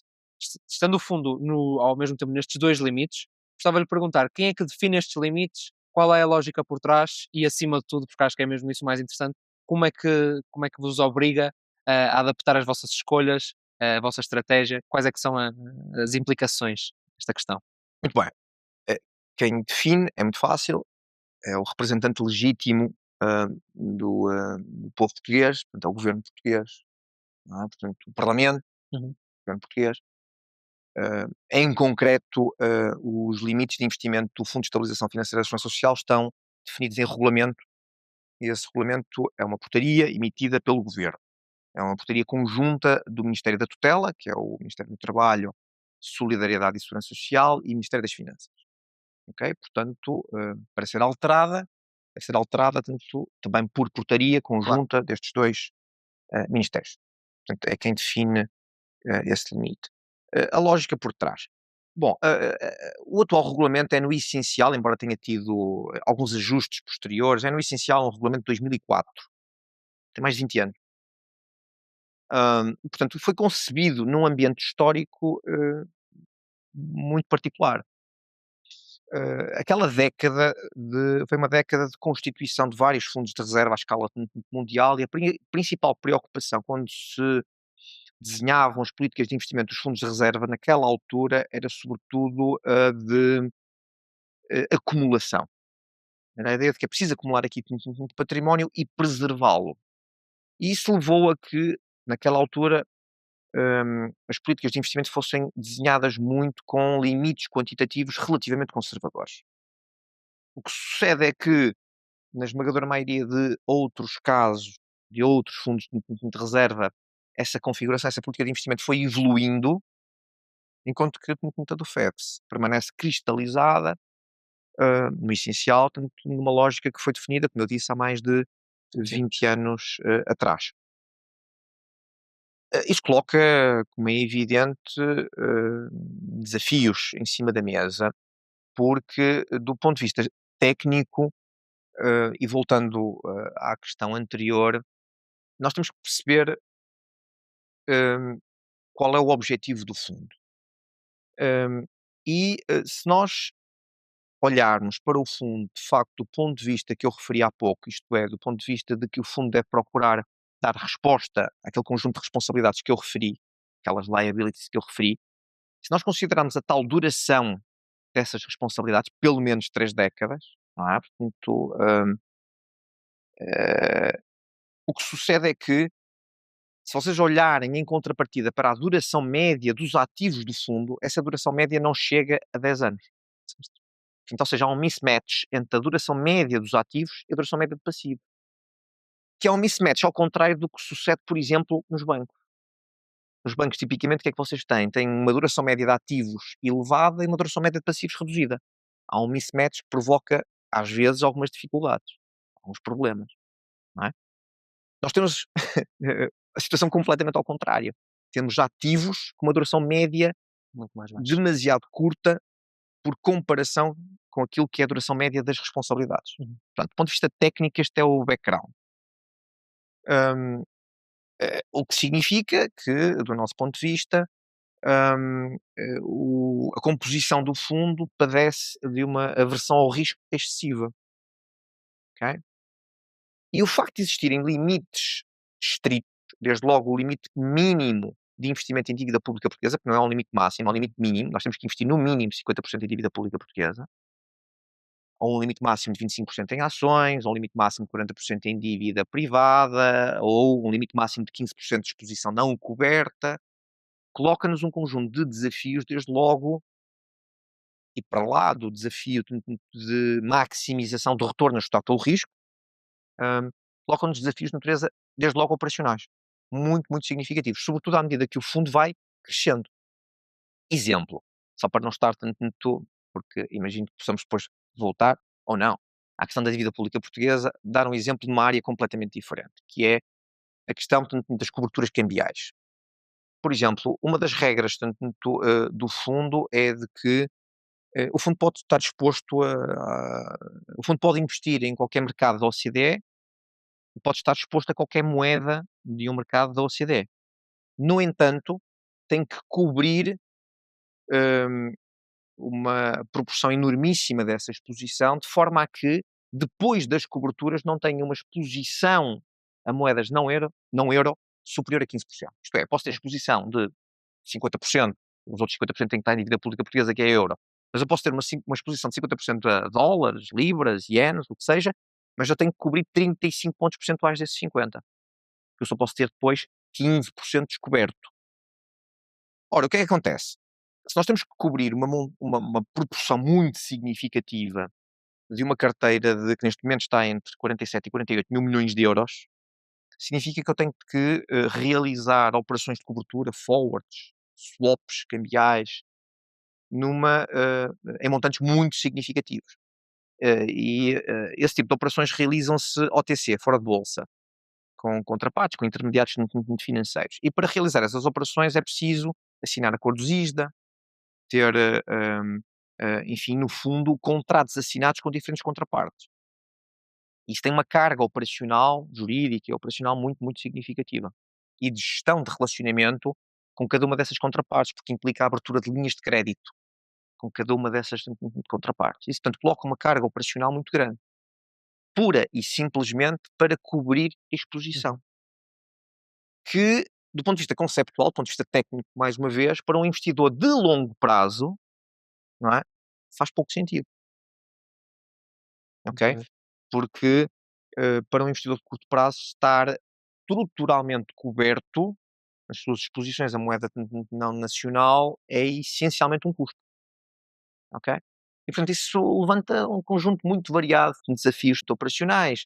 Estando o fundo ao mesmo tempo nestes dois limites, gostava de lhe perguntar quem é que define estes limites, qual é a lógica por trás e, acima de tudo, porque acho que é mesmo isso o mais interessante, como é que vos obriga a adaptar as vossas escolhas, a vossa estratégia, quais é que são as implicações desta questão? muito bem. Quem define é muito fácil, é o representante legítimo, do povo português, portanto é o governo português, não é? Portanto o parlamento, Uhum. o governo português. Em concreto, os limites de investimento do Fundo de Estabilização Financeira da Segurança Social estão definidos em regulamento, e esse regulamento é uma portaria emitida pelo governo. É uma portaria conjunta do Ministério da Tutela, que é o Ministério do Trabalho, Solidariedade e Segurança Social, e Ministério das Finanças. Ok? Portanto, para ser alterada, deve ser alterada tanto, também por portaria Claro. conjunta destes dois ministérios. Portanto, é quem define esse limite. A lógica por trás. Bom, o atual regulamento é no essencial, embora tenha tido alguns ajustes posteriores, é no essencial um regulamento de 2004. Tem mais de 20 anos. Portanto, foi concebido num ambiente histórico muito particular. Aquela década foi uma década de constituição de vários fundos de reserva à escala mundial, e a principal preocupação quando se desenhavam as políticas de investimento dos fundos de reserva naquela altura era sobretudo a de acumulação. Era a ideia de que é preciso acumular aqui muito património e preservá-lo. E isso levou a que, naquela altura, as políticas de investimento fossem desenhadas muito com limites quantitativos relativamente conservadores. O que sucede é que, na esmagadora maioria de outros casos, de outros fundos de reserva, essa configuração, essa política de investimento foi evoluindo, enquanto que a conta do FEPS permanece cristalizada, no essencial, portanto, numa lógica que foi definida, como eu disse, há mais de Sim. 20 anos atrás. Isto coloca, como é evidente, desafios em cima da mesa, porque do ponto de vista técnico, e voltando à questão anterior, nós temos que perceber hum, qual é o objetivo do fundo. Hum, se nós olharmos para o fundo, de facto, do ponto de vista que eu referi há pouco, isto é, do ponto de vista de que o fundo deve procurar dar resposta àquele conjunto de responsabilidades que eu referi, aquelas liabilities que eu referi, se nós considerarmos a tal duração dessas responsabilidades, pelo menos 3 décadas, não é? Portanto, eh, o que sucede é que, se vocês olharem em contrapartida para a duração média dos ativos do fundo, essa duração média não chega a 10 anos. Então, ou seja, há um mismatch entre a duração média dos ativos e a duração média do passivo. Que é um mismatch ao contrário do que sucede, por exemplo, nos bancos. Nos bancos, tipicamente, o que é que vocês têm? Têm uma duração média de ativos elevada e uma duração média de passivos reduzida. Há um mismatch que provoca, às vezes, algumas dificuldades, alguns problemas, não é? Nós temos a situação completamente ao contrário. Temos ativos com uma duração média Muito mais baixo. demasiado curta por comparação com aquilo que é a duração média das responsabilidades. Uhum. Portanto, do ponto de vista técnico, este é o background. Hum, o que significa que, do nosso ponto de vista, a composição do fundo padece de uma aversão ao risco excessiva. Ok? E o facto de existirem limites estritos, desde logo o limite mínimo de investimento em dívida pública portuguesa, que não é um limite máximo, é um limite mínimo, nós temos que investir no mínimo 50% em dívida pública portuguesa, ou um limite máximo de 25% em ações, ou um limite máximo de 40% em dívida privada, ou um limite máximo de 15% de exposição não coberta, coloca-nos um conjunto de desafios, desde logo, e para lá do desafio de maximização do retorno ajustado pelo risco, hum, coloca-nos desafios de natureza, desde logo, operacionais, muito, muito significativos, sobretudo à medida que o fundo vai crescendo. Exemplo, só para não estar tanto, porque imagino que possamos depois voltar, ou não, à questão da dívida pública portuguesa, dar um exemplo de uma área completamente diferente, que é a questão, portanto, das coberturas cambiais. Por exemplo, uma das regras, portanto, do fundo é de que o fundo pode estar exposto o fundo pode investir em qualquer mercado da OCDE e pode estar exposto a qualquer moeda de um mercado da OCDE. No entanto, tem que cobrir hum, uma proporção enormíssima dessa exposição, de forma a que, depois das coberturas, não tenha uma exposição a moedas não euro superior a 15%. Isto é, posso ter exposição de 50%, os outros 50% têm que estar em dívida pública portuguesa, que é euro. Mas eu posso ter uma exposição de 50% a dólares, libras, ienes, o que seja, mas eu tenho que cobrir 35 pontos percentuais desses 50. Eu só posso ter depois 15% descoberto. Ora, o que é que acontece? Se nós temos que cobrir uma proporção muito significativa de uma carteira que neste momento está entre 47 e 48 mil milhões de euros, significa que eu tenho que realizar operações de cobertura, forwards, swaps cambiais, em montantes muito significativos. Esse tipo de operações realizam-se OTC, fora de bolsa, com contrapartes, com intermediários financeiros. E para realizar essas operações é preciso assinar acordos ISDA, ter, enfim, no fundo, contratos assinados com diferentes contrapartes. Isso tem uma carga operacional, jurídica e operacional muito, muito significativa. E de gestão de relacionamento com cada uma dessas contrapartes, porque implica a abertura de linhas de crédito com cada uma dessas contrapartes. Isso, portanto, coloca uma carga operacional muito grande, pura e simplesmente para cobrir a exposição. Uhum. Que, do ponto de vista conceptual, do ponto de vista técnico, mais uma vez, para um investidor de longo prazo, não é? Faz pouco sentido, ok? Uhum. Porque para um investidor de curto prazo estar estruturalmente coberto as suas exposições à moeda não nacional é essencialmente um custo, ok? E portanto isso levanta um conjunto muito variado de desafios operacionais,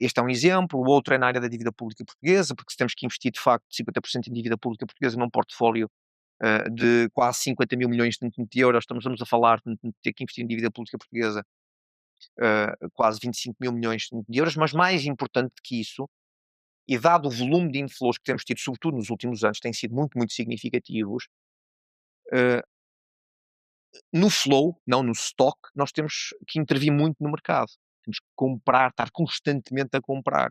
Este é um exemplo, o outro é na área da dívida pública portuguesa, porque se temos que investir de facto 50% em dívida pública portuguesa num portfólio de quase 50 mil milhões de euros, estamos a falar de ter que investir em dívida pública portuguesa quase 25 mil milhões de euros, mas mais importante que isso, e dado o volume de inflows que temos tido, sobretudo nos últimos anos, têm sido muito, muito significativos, eh, no flow, não no stock, nós temos que intervir muito no mercado. Temos que comprar, estar constantemente a comprar.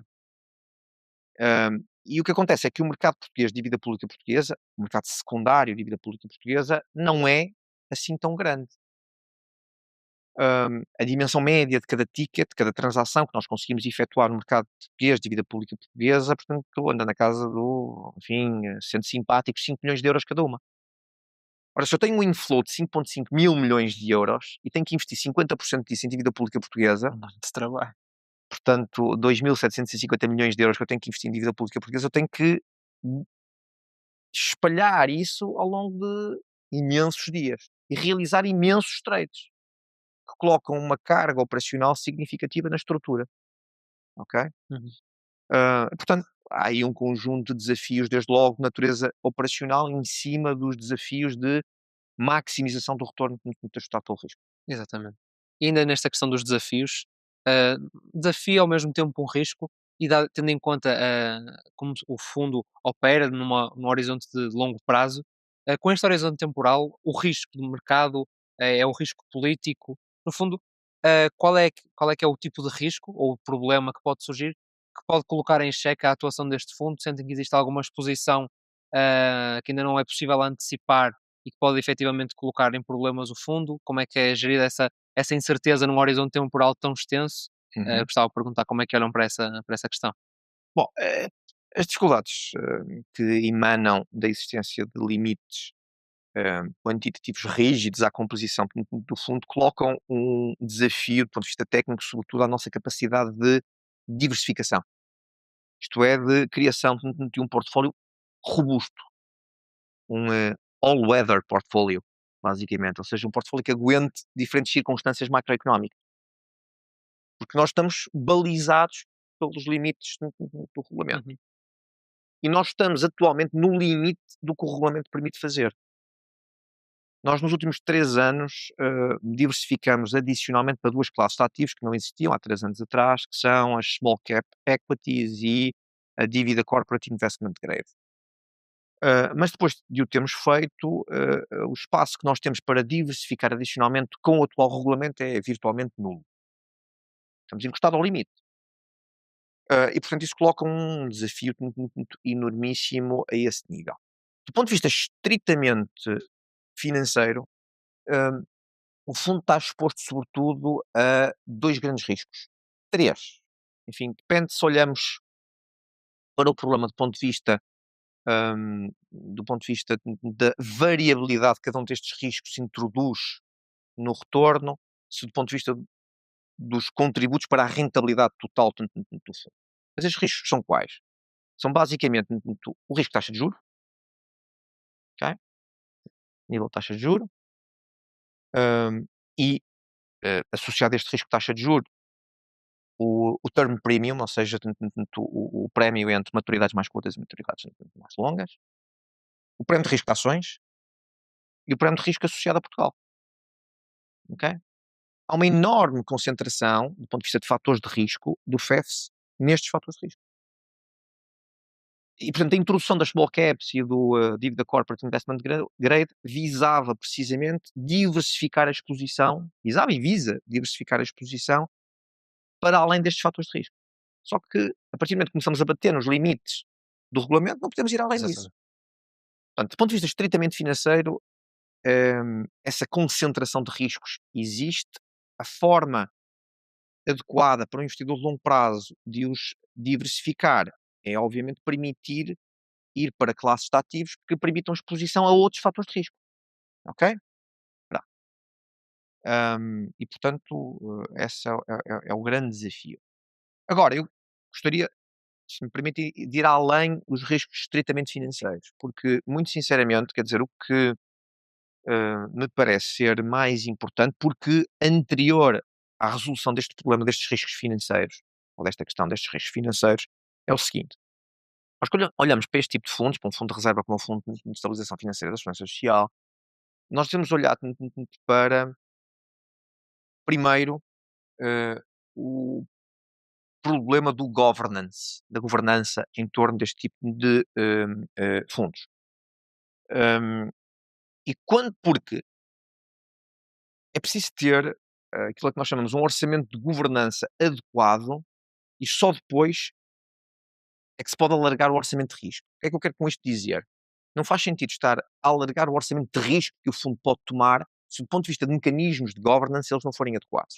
E o que acontece é que o mercado português de dívida pública portuguesa, o mercado secundário de dívida pública portuguesa, não é assim tão grande. A dimensão média de cada ticket, de cada transação que nós conseguimos efetuar no mercado português de dívida pública portuguesa, portanto, anda na casa do, enfim, sendo simpáticos, 5 milhões de euros cada uma. Ora, se eu tenho um inflow de 5,5 mil milhões de euros e tenho que investir 50% disso em dívida pública portuguesa, Muito trabalho. portanto, 2.750 milhões de euros que eu tenho que investir em dívida pública portuguesa, eu tenho que espalhar isso ao longo de imensos dias e realizar imensos trades que colocam uma carga operacional significativa na estrutura, ok? Uhum. Portanto, há aí um conjunto de desafios, desde logo de natureza operacional, em cima dos desafios de maximização do retorno muito ajustado pelo risco. Exatamente. E ainda nesta questão dos desafios, ah, desafio ao mesmo tempo um risco e tendo em conta como o fundo opera num horizonte de longo prazo, com este horizonte temporal, o risco do mercado é o risco político. No fundo, qual é que é o tipo de risco ou o problema que pode surgir que pode colocar em xeque a atuação deste fundo? Sentem que existe alguma exposição que ainda não é possível antecipar e que pode efetivamente colocar em problemas o fundo? Como é que é gerida essa incerteza num horizonte temporal tão extenso? Uhum. Gostava de perguntar como é que olham para essa questão. Bom, as dificuldades que emanam da existência de limites quantitativos rígidos à composição do fundo colocam um desafio do ponto de vista técnico, sobretudo à nossa capacidade de diversificação. Isto é, de criação de um portfólio robusto, um all-weather portfólio, basicamente, ou seja, um portfólio que aguente diferentes circunstâncias macroeconómicas, porque nós estamos balizados pelos limites do regulamento. Uhum. E nós estamos atualmente no limite do que o regulamento permite fazer. Nós, nos últimos 3 anos, diversificamos adicionalmente para 2 classes de ativos que não existiam há 3 anos atrás, que são as small cap equities e a dívida corporate investment grade. Mas depois de o termos feito, o espaço que nós temos para diversificar adicionalmente com o atual regulamento é virtualmente nulo. Estamos encostados ao limite. E portanto isso coloca um desafio enormíssimo a esse nível. Do ponto de vista estritamente financeiro, hã, o fundo está exposto sobretudo a 2 grandes riscos. 3, enfim, depende se olhamos para o problema do ponto de vista da variabilidade que cada um destes riscos introduz no retorno, se do ponto de vista dos contributos para a rentabilidade total do fundo. Mas estes riscos são quais? São basicamente o risco de taxa de juros, ok? Nível de taxa de juros, hum, e associado a este risco de taxa de juros, o term premium, ou seja, o prémio entre maturidades mais curtas e maturidades mais longas, o prémio de risco de ações e o prémio de risco associado a Portugal, ok? Há uma enorme concentração, do ponto de vista de fatores de risco, do FEFS nestes fatores de risco. E, portanto, a introdução das small caps e do dívida corporate investment grade visava precisamente diversificar a exposição, visava e visa diversificar a exposição para além destes fatores de risco. Só que, a partir do momento que começamos a bater nos limites do regulamento, não podemos ir além disso. Exatamente. Portanto, do ponto de vista estritamente financeiro, essa concentração de riscos existe. A forma adequada para um investidor de longo prazo de os diversificar é, obviamente, permitir ir para classes de ativos que permitam exposição a outros fatores de risco, ok? Pronto. E portanto, esse é o grande desafio. Agora, eu gostaria, se me permite, de ir além dos riscos estritamente financeiros, porque, muito sinceramente, quer dizer, o que me parece ser mais importante, porque anterior à resolução deste problema destes riscos financeiros, ou desta questão destes riscos financeiros, é o seguinte: nós quando olhamos para este tipo de fundos, para um fundo de reserva como o Fundo de Estabilização Financeira da Segurança Social, nós devemos olhar para, primeiro, eh, o problema do governance, da governança em torno deste tipo de fundos. Porque é preciso ter aquilo que nós chamamos um orçamento de governança adequado e só depois é que se pode alargar o orçamento de risco. O que é que eu quero com isto dizer? Não faz sentido estar a alargar o orçamento de risco que o fundo pode tomar se do ponto de vista de mecanismos de governance eles não forem adequados.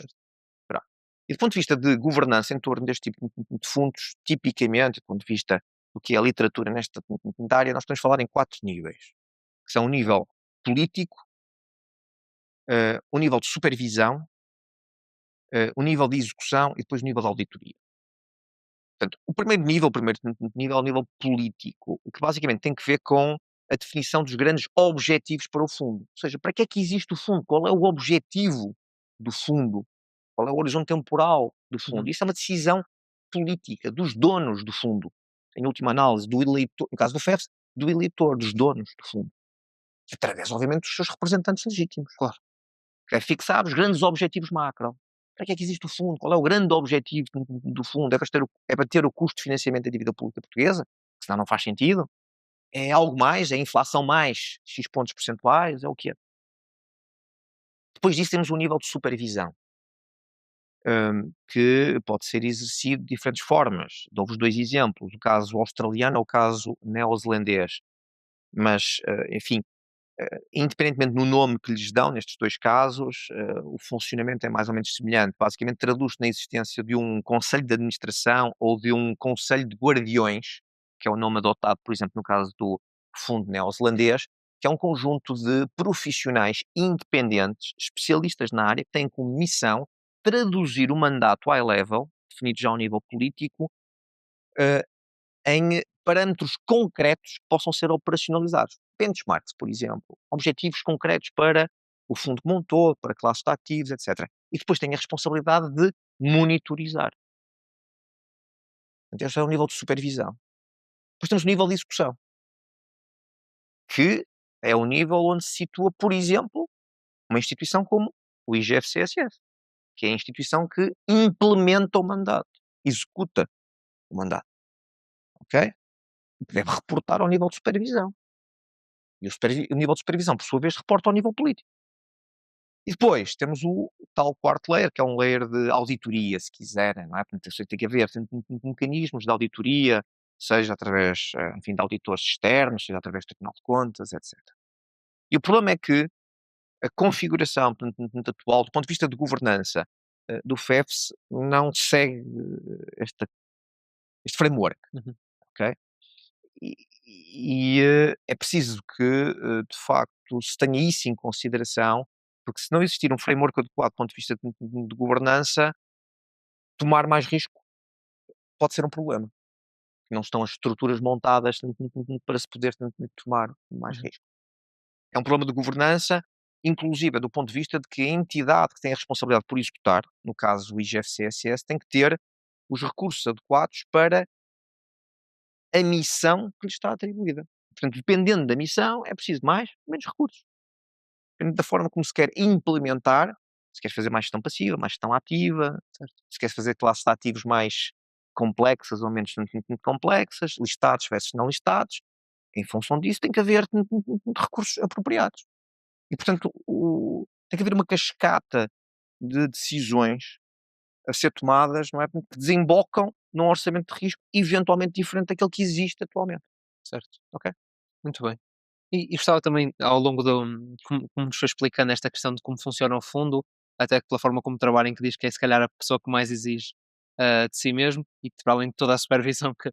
Pronto. E do ponto de vista de governança em torno deste tipo de fundos, tipicamente, do ponto de vista do que é a literatura nesta área, nós estamos a falar em 4 níveis, que são o nível político, o nível de supervisão, o nível de execução e depois o nível de auditoria. Portanto, o primeiro nível é o nível político, o que basicamente tem que ver com a definição dos grandes objetivos para o fundo. Ou seja, para que é que existe o fundo? Qual é o objetivo do fundo? Qual é o horizonte temporal do fundo? Uhum. Isso é uma decisão política dos donos do fundo. Em última análise, do eleitor, no caso do FEFS, do eleitor, dos donos do fundo. Através, obviamente, dos seus representantes legítimos. Claro. Que é fixar os grandes objetivos macro. Para que é que existe o fundo? Qual é o grande objetivo do fundo? É para ter o custo de financiamento da dívida pública portuguesa? Que senão não faz sentido. É algo mais? É inflação mais X pontos percentuais? É o quê? Depois disso temos o nível de supervisão, que pode ser exercido de diferentes formas. Dou-vos 2 exemplos, o caso australiano ou o caso neozelandês. Mas, enfim, independentemente do nome que lhes dão nestes 2 casos, o funcionamento é mais ou menos semelhante. Basicamente traduz-se na existência de um conselho de administração ou de um conselho de guardiões, que é o nome adotado, por exemplo, no caso do fundo neozelandês, que é um conjunto de profissionais independentes, especialistas na área, que têm como missão traduzir o mandato high level, definido já ao nível político, eh, em parâmetros concretos que possam ser operacionalizados. Benchmarks, por exemplo, objetivos concretos para o fundo que montou, para a classe de ativos, etc. E depois tem a responsabilidade de monitorizar. Então, esse é o nível de supervisão. Depois temos o nível de execução, que é o nível onde se situa, por exemplo, uma instituição como o IGF-CSS, que é a instituição que implementa o mandato, executa o mandato, ok? Deve reportar ao nível de supervisão. E o nível de supervisão, por sua vez, reporta ao nível político. E depois temos o tal quarto layer, que é um layer de auditoria, se quiserem, não é? Portanto, isso tem que haver mecanismos de auditoria, seja através, enfim, de auditores externos, seja através do Tribunal de Contas, etc. E o problema é que a configuração atual, do ponto de vista de governança, do FEFS, não segue este framework, Uhum. ok? É preciso que, de facto, se tenha isso em consideração, porque se não existir um framework adequado do ponto de vista de governança, tomar mais risco pode ser um problema. Não estão as estruturas montadas para se poder tomar mais Uhum. risco. É um problema de governança, inclusive do ponto de vista de que a entidade que tem a responsabilidade por executar, no caso o IGF-CSS, tem que ter os recursos adequados para a missão que lhe está atribuída. Portanto, dependendo da missão, é preciso mais ou menos recursos. Depende da forma como se quer implementar, se quer fazer mais gestão passiva, mais gestão ativa, certo? Se quer fazer classes de ativos mais complexas ou menos complexas, listados versus não listados, em função disso tem que haver recursos apropriados. E, portanto, tem que haver uma cascata de decisões a ser tomadas, não é? Que desembocam num orçamento de risco eventualmente diferente daquele que existe atualmente. Certo. Ok? Muito bem. E gostava também, ao longo do como nos foi explicando esta questão de como funciona o fundo, até pela forma como trabalha, em que diz que é se calhar a pessoa que mais exige, de si mesmo e que para além de toda a supervisão que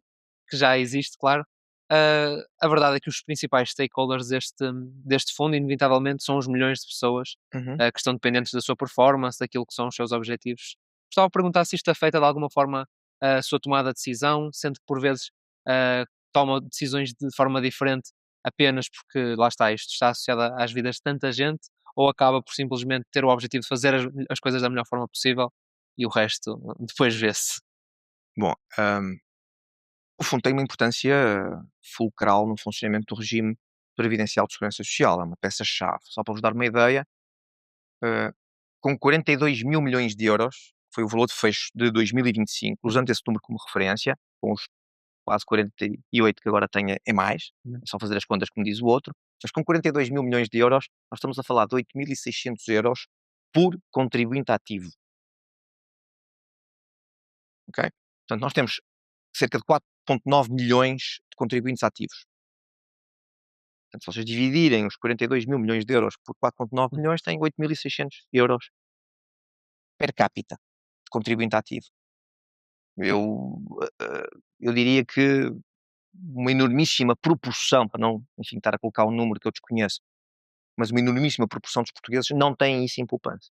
já existe, claro, a verdade é que os principais stakeholders deste fundo, inevitavelmente, são os milhões de pessoas, Uhum. que estão dependentes da sua performance, daquilo que são os seus objetivos. Gostava de perguntar se isto afeta de alguma forma a sua tomada de decisão, sendo que por vezes, toma decisões de forma diferente apenas porque, lá está, isto está associado às vidas de tanta gente, ou acaba por simplesmente ter o objetivo de fazer as coisas da melhor forma possível e o resto depois vê-se. Bom, o fundo tem uma importância fulcral no funcionamento do regime previdencial de segurança social. É uma peça-chave. Só para vos dar uma ideia, eh, com 42 mil milhões de euros, foi o valor de fecho de 2025, usando esse número como referência, com os quase 48 que agora tem é mais, é só fazer as contas como diz o outro, mas com 42 mil milhões de euros, nós estamos a falar de 8.600 euros por contribuinte ativo. Ok? Portanto, nós temos cerca de 4,9 milhões de contribuintes ativos. Portanto, se vocês dividirem os 42 mil milhões de euros por 4,9 milhões, têm 8.600 euros per capita de contribuinte ativo. Eu, eu diria que uma enormíssima proporção, para não, enfim, estar a colocar um número que eu desconheço, mas uma enormíssima proporção dos portugueses não têm isso em poupança.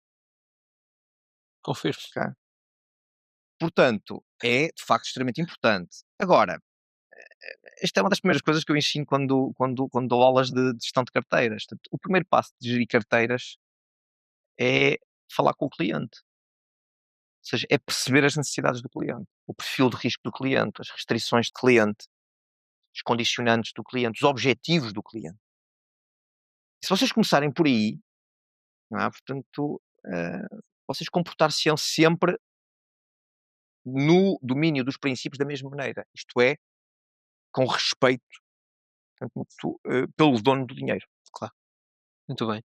Confirmo. Ok? Portanto, é de facto extremamente importante. Agora, esta é uma das primeiras coisas que eu ensino quando dou aulas de gestão de carteiras. Portanto, o primeiro passo de gerir carteiras é falar com o cliente. Ou seja, é perceber as necessidades do cliente, o perfil de risco do cliente, as restrições de cliente, os condicionantes do cliente, os objetivos do cliente. E se vocês começarem por aí, não é? Portanto, vocês comportar-se-ão sempre no domínio dos princípios da mesma maneira. Isto é, com respeito, portanto, pelo dono do dinheiro. Claro. Muito bem.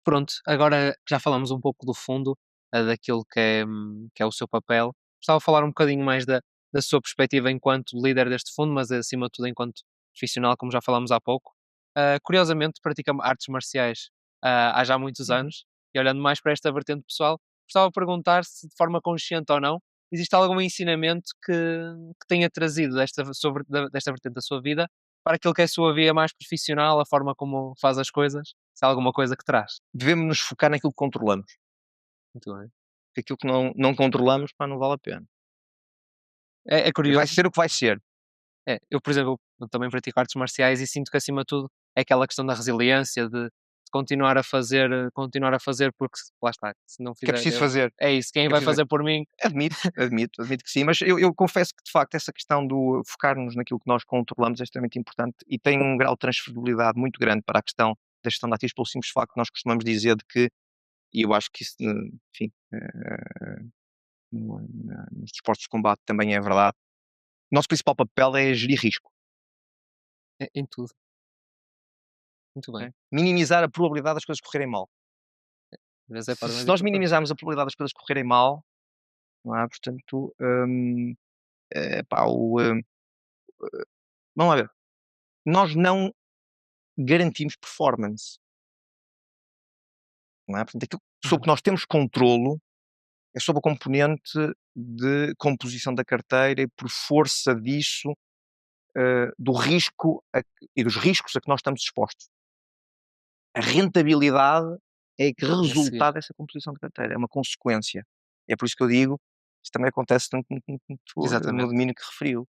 Pronto, agora que já falamos um pouco do fundo, daquilo que é o seu papel, gostava de falar um bocadinho mais da sua perspectiva enquanto líder deste fundo, mas acima de tudo enquanto profissional, como já falámos há pouco. Curiosamente, pratica artes marciais há já muitos Uhum. anos, e olhando mais para esta vertente pessoal, gostava de perguntar se de forma consciente ou não, existe algum ensinamento que tenha trazido desta vertente da sua vida para aquilo que é a sua via mais profissional, a forma como faz as coisas, se há alguma coisa que traz. Devemos nos focar naquilo que controlamos. Muito bem. Porque aquilo que não controlamos, pá, não vale a pena. É Vai curioso. ser o que vai ser. Eu, por exemplo, eu também pratico artes marciais e sinto que acima de tudo é aquela questão da resiliência, de continuar a fazer porque lá está, se não Que é fizer preciso eu fazer. é isso, quem Que é vai preciso fazer por mim Admito que sim, mas eu confesso que de facto essa questão do focar-nos naquilo que nós controlamos é extremamente importante e tem um grau de transferibilidade muito grande para a questão da gestão de ativos pelo simples facto que nós costumamos dizer de que, e eu acho que isso, enfim, nos desportos de combate também é verdade, o nosso principal papel é gerir risco, em tudo. Muito bem. ok? Minimizar a probabilidade das coisas correrem mal. Mas é Se, para se mais nós importante. minimizarmos a probabilidade das coisas correrem mal, não é? Portanto, pá, vamos lá ver, nós não garantimos performance. Não é? Portanto, aquilo sobre o Uhum. que nós temos controlo é sobre a componente de composição da carteira e por força disso, do risco e dos riscos a que nós estamos expostos. A rentabilidade é que É a seguir. resultado dessa composição de carteira, é uma consequência. É por isso que eu digo, isto também acontece tanto no Exatamente. domínio que referiu.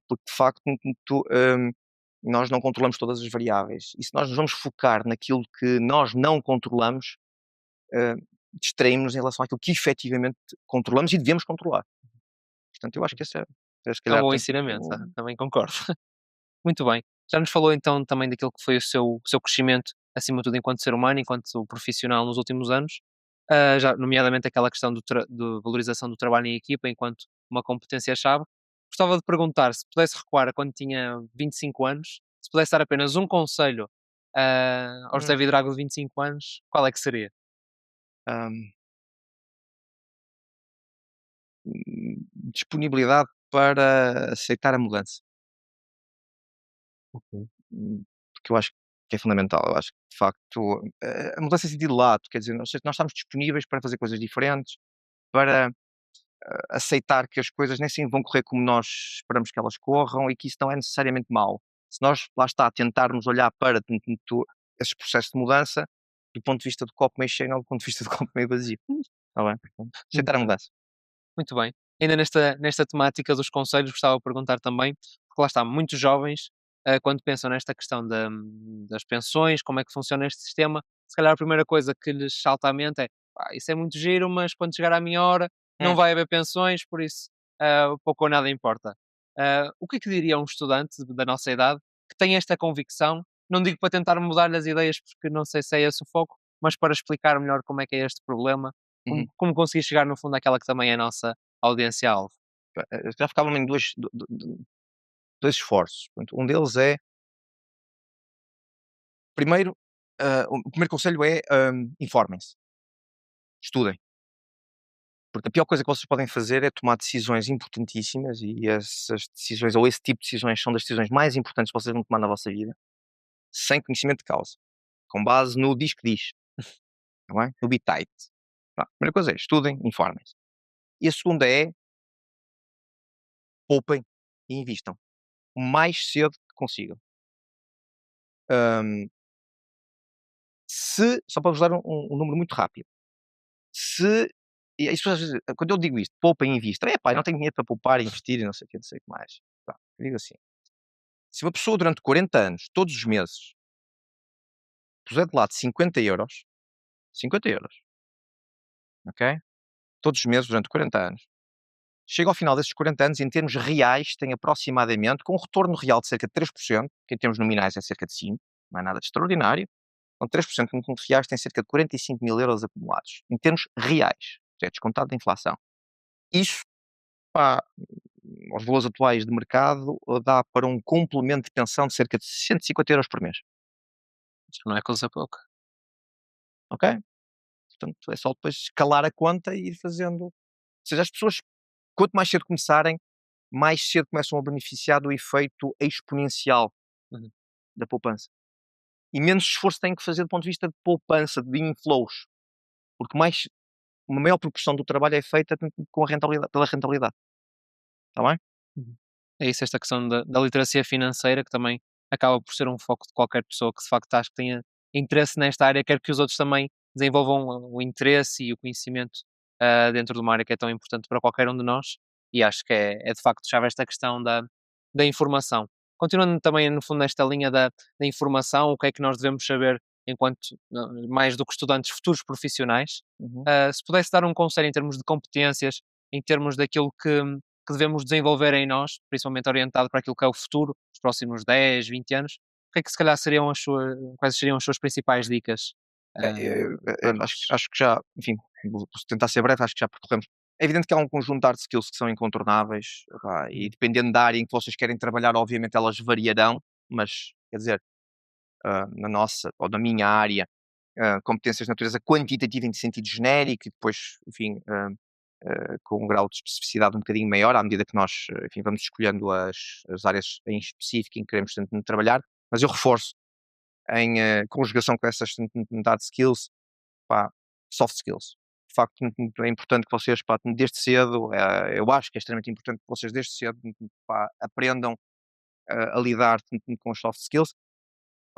Porque de facto nós não controlamos todas as variáveis. E se nós nos vamos focar naquilo que nós não controlamos, uh, distraímos em relação àquilo que efetivamente controlamos e devemos controlar. Portanto, eu acho que esse é se É um calhar, bom portanto, ensinamento, também concordo. Muito bem. Já nos falou então também daquilo que foi o seu crescimento, acima de tudo enquanto ser humano, enquanto profissional nos últimos anos, já nomeadamente aquela questão de valorização do trabalho em equipa enquanto uma competência-chave. Gostava de perguntar se pudesse recuar a quando tinha 25 anos, se pudesse dar apenas um conselho ao José hum, Vidrago de 25 anos, qual é que seria? hum, disponibilidade para aceitar a mudança. Ok. Porque eu acho que é fundamental. Eu acho que, de facto, a mudança em sentido lato, quer dizer, nós estamos disponíveis para fazer coisas diferentes, para aceitar que as coisas nem sempre vão correr como nós esperamos que elas corram e que isso não é necessariamente mau. Se nós, lá está, tentarmos olhar para esses processos de mudança do ponto de vista do copo meio cheio, não do ponto de vista do copo meio vazio. Está bem? Portanto, Muito aceitar a bem. mudança. Muito bem. Ainda nesta temática dos conselhos, gostava de perguntar também, porque lá está, muitos jovens, quando pensam nesta questão das pensões, como é que funciona este sistema, se calhar a primeira coisa que lhes salta à mente é: "Pá, isso é muito giro, mas quando chegar à minha hora não Hum, vai haver pensões, por isso pouco ou nada importa. O que é que diria um estudante da nossa idade que tem esta convicção? Não digo para tentar mudar-lhe as ideias, porque não sei se é esse o foco, mas para explicar melhor como é que é este problema, Uhum. como conseguir chegar no fundo àquela que também é a nossa audiência-alvo. Já ficavam em dois esforços. Portanto, um deles é, primeiro, o primeiro conselho é, informem-se, estudem. Porque a pior coisa que vocês podem fazer é tomar decisões importantíssimas e essas decisões, ou esse tipo de decisões, são das decisões mais importantes que vocês vão tomar na vossa vida, sem conhecimento de causa, com base no diz que diz, não é? No bitite. A primeira coisa é estudem, informem-se. E a segunda é poupem e invistam o mais cedo que consigam. Hum, só para vos dar um número muito rápido, se e as pessoas às vezes, quando eu digo isto, poupa e invista, é pá, eu não tenho dinheiro para poupar e investir e não sei o que, não sei o que mais. Pá, eu digo assim, se uma pessoa durante 40 anos, todos os meses, puser de lado 50 euros, 50 euros, ok? Todos os meses durante 40 anos, chega ao final desses 40 anos, em termos reais, tem aproximadamente, com um retorno real de cerca de 3%, que em termos nominais é cerca de 5%, não é nada de extraordinário, com 3% em termos reais tem cerca de 45 mil euros acumulados, em termos reais, é descontado da inflação. Isso, pá, aos valores atuais de mercado, dá para um complemento de pensão de cerca de 150 euros por mês, Isto não é coisa pouca. ok? Portanto, é só depois escalar a conta e ir fazendo. Ou seja, as pessoas, quanto mais cedo começarem, mais cedo começam a beneficiar do efeito exponencial Uhum. da poupança. E menos esforço têm que fazer do ponto de vista de poupança, de inflows. Porque uma maior proporção do trabalho é feita com a rentabilidade, pela rentabilidade. Está bem? Uhum. É isso, esta questão da literacia financeira, que também acaba por ser um foco de qualquer pessoa que de facto acho que tenha interesse nesta área, quer que os outros também desenvolvam o interesse e o conhecimento dentro de uma área que é tão importante para qualquer um de nós, e acho que é de facto chave esta questão da informação. Continuando também, no fundo, nesta linha da informação, o que é que nós devemos saber enquanto, mais do que estudantes, futuros profissionais, Uhum. se pudesse dar um conselho em termos de competências, em termos daquilo que devemos desenvolver em nós, principalmente orientado para aquilo que é o futuro, os próximos 10, 20 anos, o que é que se calhar seriam quais seriam as suas principais dicas para nós? Acho que já, enfim, vou tentar ser breve, acho que já percorremos. É evidente que há um conjunto de hard skills que são incontornáveis, pá, e Uhum. dependendo da área em que vocês querem trabalhar, obviamente elas variarão, mas quer dizer, na nossa ou na minha área, competências de natureza quantitativa em sentido genérico e depois, enfim, com um grau de especificidade um bocadinho maior, à medida que nós, enfim, vamos escolhendo as áreas em específico em que queremos trabalhar, mas eu reforço em conjugação com essas hard skills, pá, soft skills. De facto, é importante que vocês, pá, desde cedo, eu acho que é extremamente importante que vocês desde cedo, pá, aprendam a lidar com os soft skills,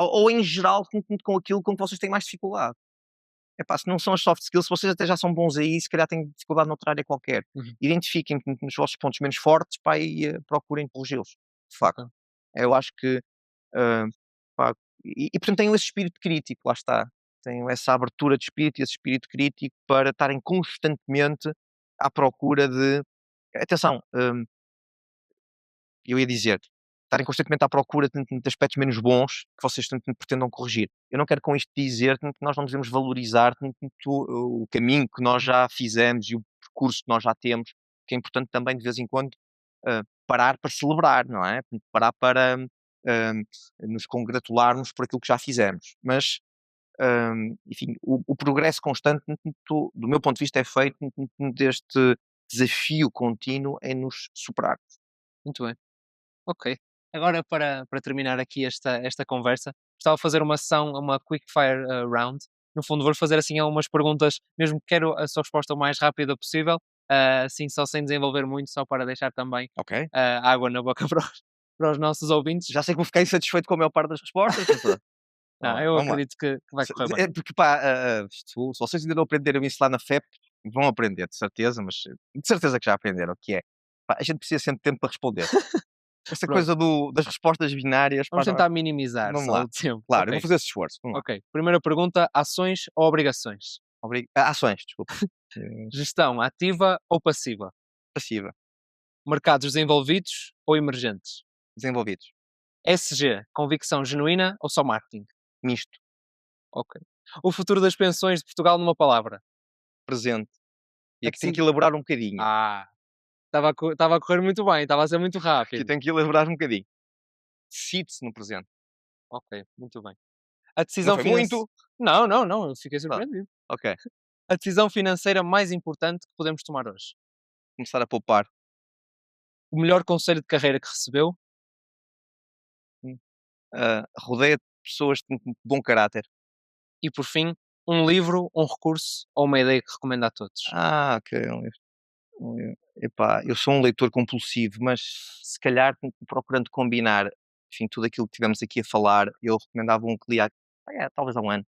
ou em geral com aquilo com que vocês têm mais dificuldade. Epá, se não são as soft skills, vocês até já são bons aí, se calhar têm dificuldade noutra área qualquer. Uhum. Identifiquem nos vossos pontos menos fortes, pá, e procurem corrigi-los. De facto. Ok. Eu acho que, ah, pá, portanto tenham esse espírito crítico, lá está. Tenham essa abertura de espírito e esse espírito crítico para estarem constantemente à procura de. Atenção, eu ia dizer, estarem constantemente à procura de aspectos menos bons que vocês pretendam corrigir. Eu não quero com isto dizer que nós não devemos valorizar o caminho que nós já fizemos e o percurso que nós já temos, que é importante também de vez em quando parar para celebrar, não é? Parar para nos congratularmos por aquilo que já fizemos. Mas, enfim, o progresso constante, do meu ponto de vista, é feito deste desafio contínuo em nos superar. Muito bem. Ok. Agora, para terminar aqui esta conversa, gostava de fazer uma sessão, uma quick fire round. No fundo, vou fazer assim algumas perguntas, mesmo que quero a sua resposta o mais rápida possível, assim só sem desenvolver muito, só para deixar também Ok? água na boca para os nossos ouvintes. Já sei que vou ficar insatisfeito com a maior parte das respostas, mas pronto. Não, eu Vamos lá. acredito que vai correr bem. É porque, pá, se vocês ainda não aprenderam isso lá na FEP, vão aprender, de certeza, mas de certeza que já aprenderam, que é, pá, a gente precisa sempre de tempo para responder. Essa Pronto, coisa das respostas binárias, pá, vamos tentar minimizar vamos só lá. o tempo. Claro, eu vou Ok, fazer esse esforço. Vamos lá. ok. Primeira pergunta: ações ou obrigações? Ações, desculpa. Gestão ativa ou passiva? Passiva. mercados desenvolvidos ou emergentes? Desenvolvidos. SG, convicção genuína ou só marketing? Misto. Ok. O futuro das pensões de Portugal numa palavra? Presente. E aqui tenho Aqui- que elaborar um bocadinho. Estava a correr muito bem, estava a ser muito Aqui rápido. tenho que elaborar um bocadinho. Decide-se no presente. Ok, muito bem. A decisão foi financeira. muito? Não, eu fiquei surpreendido. Ok. A decisão financeira mais importante que podemos tomar hoje. Começar a poupar. O melhor conselho de carreira que recebeu. Rodeia de pessoas com bom caráter. E por fim, um livro, um recurso ou uma ideia que recomenda a todos. Ok. Epá, eu sou um leitor compulsivo, mas se calhar procurando combinar, enfim, tudo aquilo que tivemos aqui a falar, eu recomendava um que li talvez há um ano.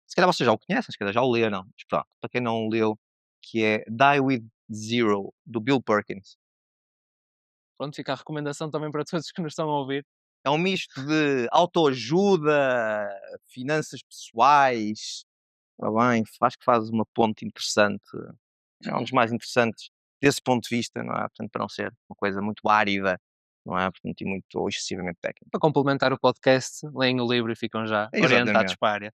Se calhar vocês já o conhecem, se calhar já o leram, mas pronto, para quem não o leu, que é Die With Zero, do Bill Perkins. Pronto, fica a recomendação também para todos que nos estão a ouvir. É um misto de autoajuda, finanças pessoais. Ora bem, acho que faz uma ponte interessante. É um dos mais interessantes desse ponto de vista, não é? Portanto, para não ser uma coisa muito árida, não é? Portanto, e muito ou excessivamente técnica. Para complementar o podcast, leem o livro e ficam já orientados Exatamente. para a área.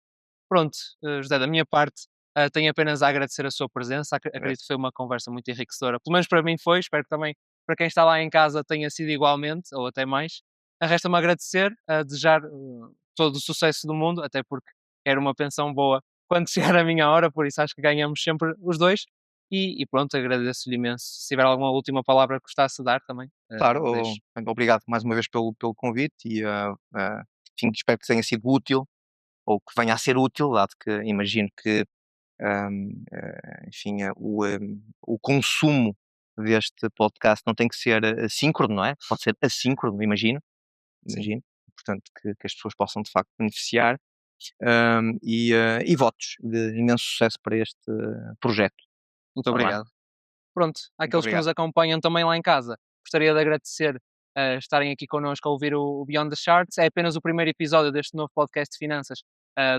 Pronto, José, da minha parte, tenho apenas a agradecer a sua presença. Acredito que foi uma conversa muito enriquecedora. Pelo menos para mim foi, espero que também para quem está lá em casa tenha sido igualmente, ou até mais. Resta-me agradecer, desejar todo o sucesso do mundo, até porque quero uma pensão boa quando chegar a minha hora, por isso acho que ganhamos sempre os dois. E pronto, agradeço-lhe imenso. Se tiver alguma última palavra que gostasse de dar também, Claro, deixo. obrigado mais uma vez pelo convite e, enfim, espero que tenha sido útil ou que venha a ser útil, dado que imagino que, enfim, o consumo deste podcast não tem que ser síncrono, não é? Pode ser assíncrono, imagino. Portanto, que as pessoas possam de facto beneficiar e votos de imenso sucesso para este projeto. Muito Tá bem? obrigado. Pronto, àqueles que obrigado. nos acompanham também lá em casa, gostaria de agradecer estarem aqui connosco a ouvir o Beyond the Charts. É apenas o primeiro episódio deste novo podcast de finanças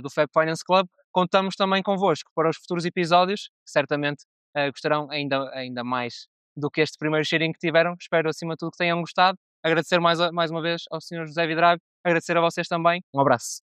do Fab Finance Club. Contamos também convosco para os futuros episódios, que certamente gostarão ainda mais do que este primeiro cheirinho que tiveram. Espero, acima de tudo, que tenham gostado. Agradecer mais uma vez ao Sr. José Vidrago, agradecer a vocês também. Um abraço.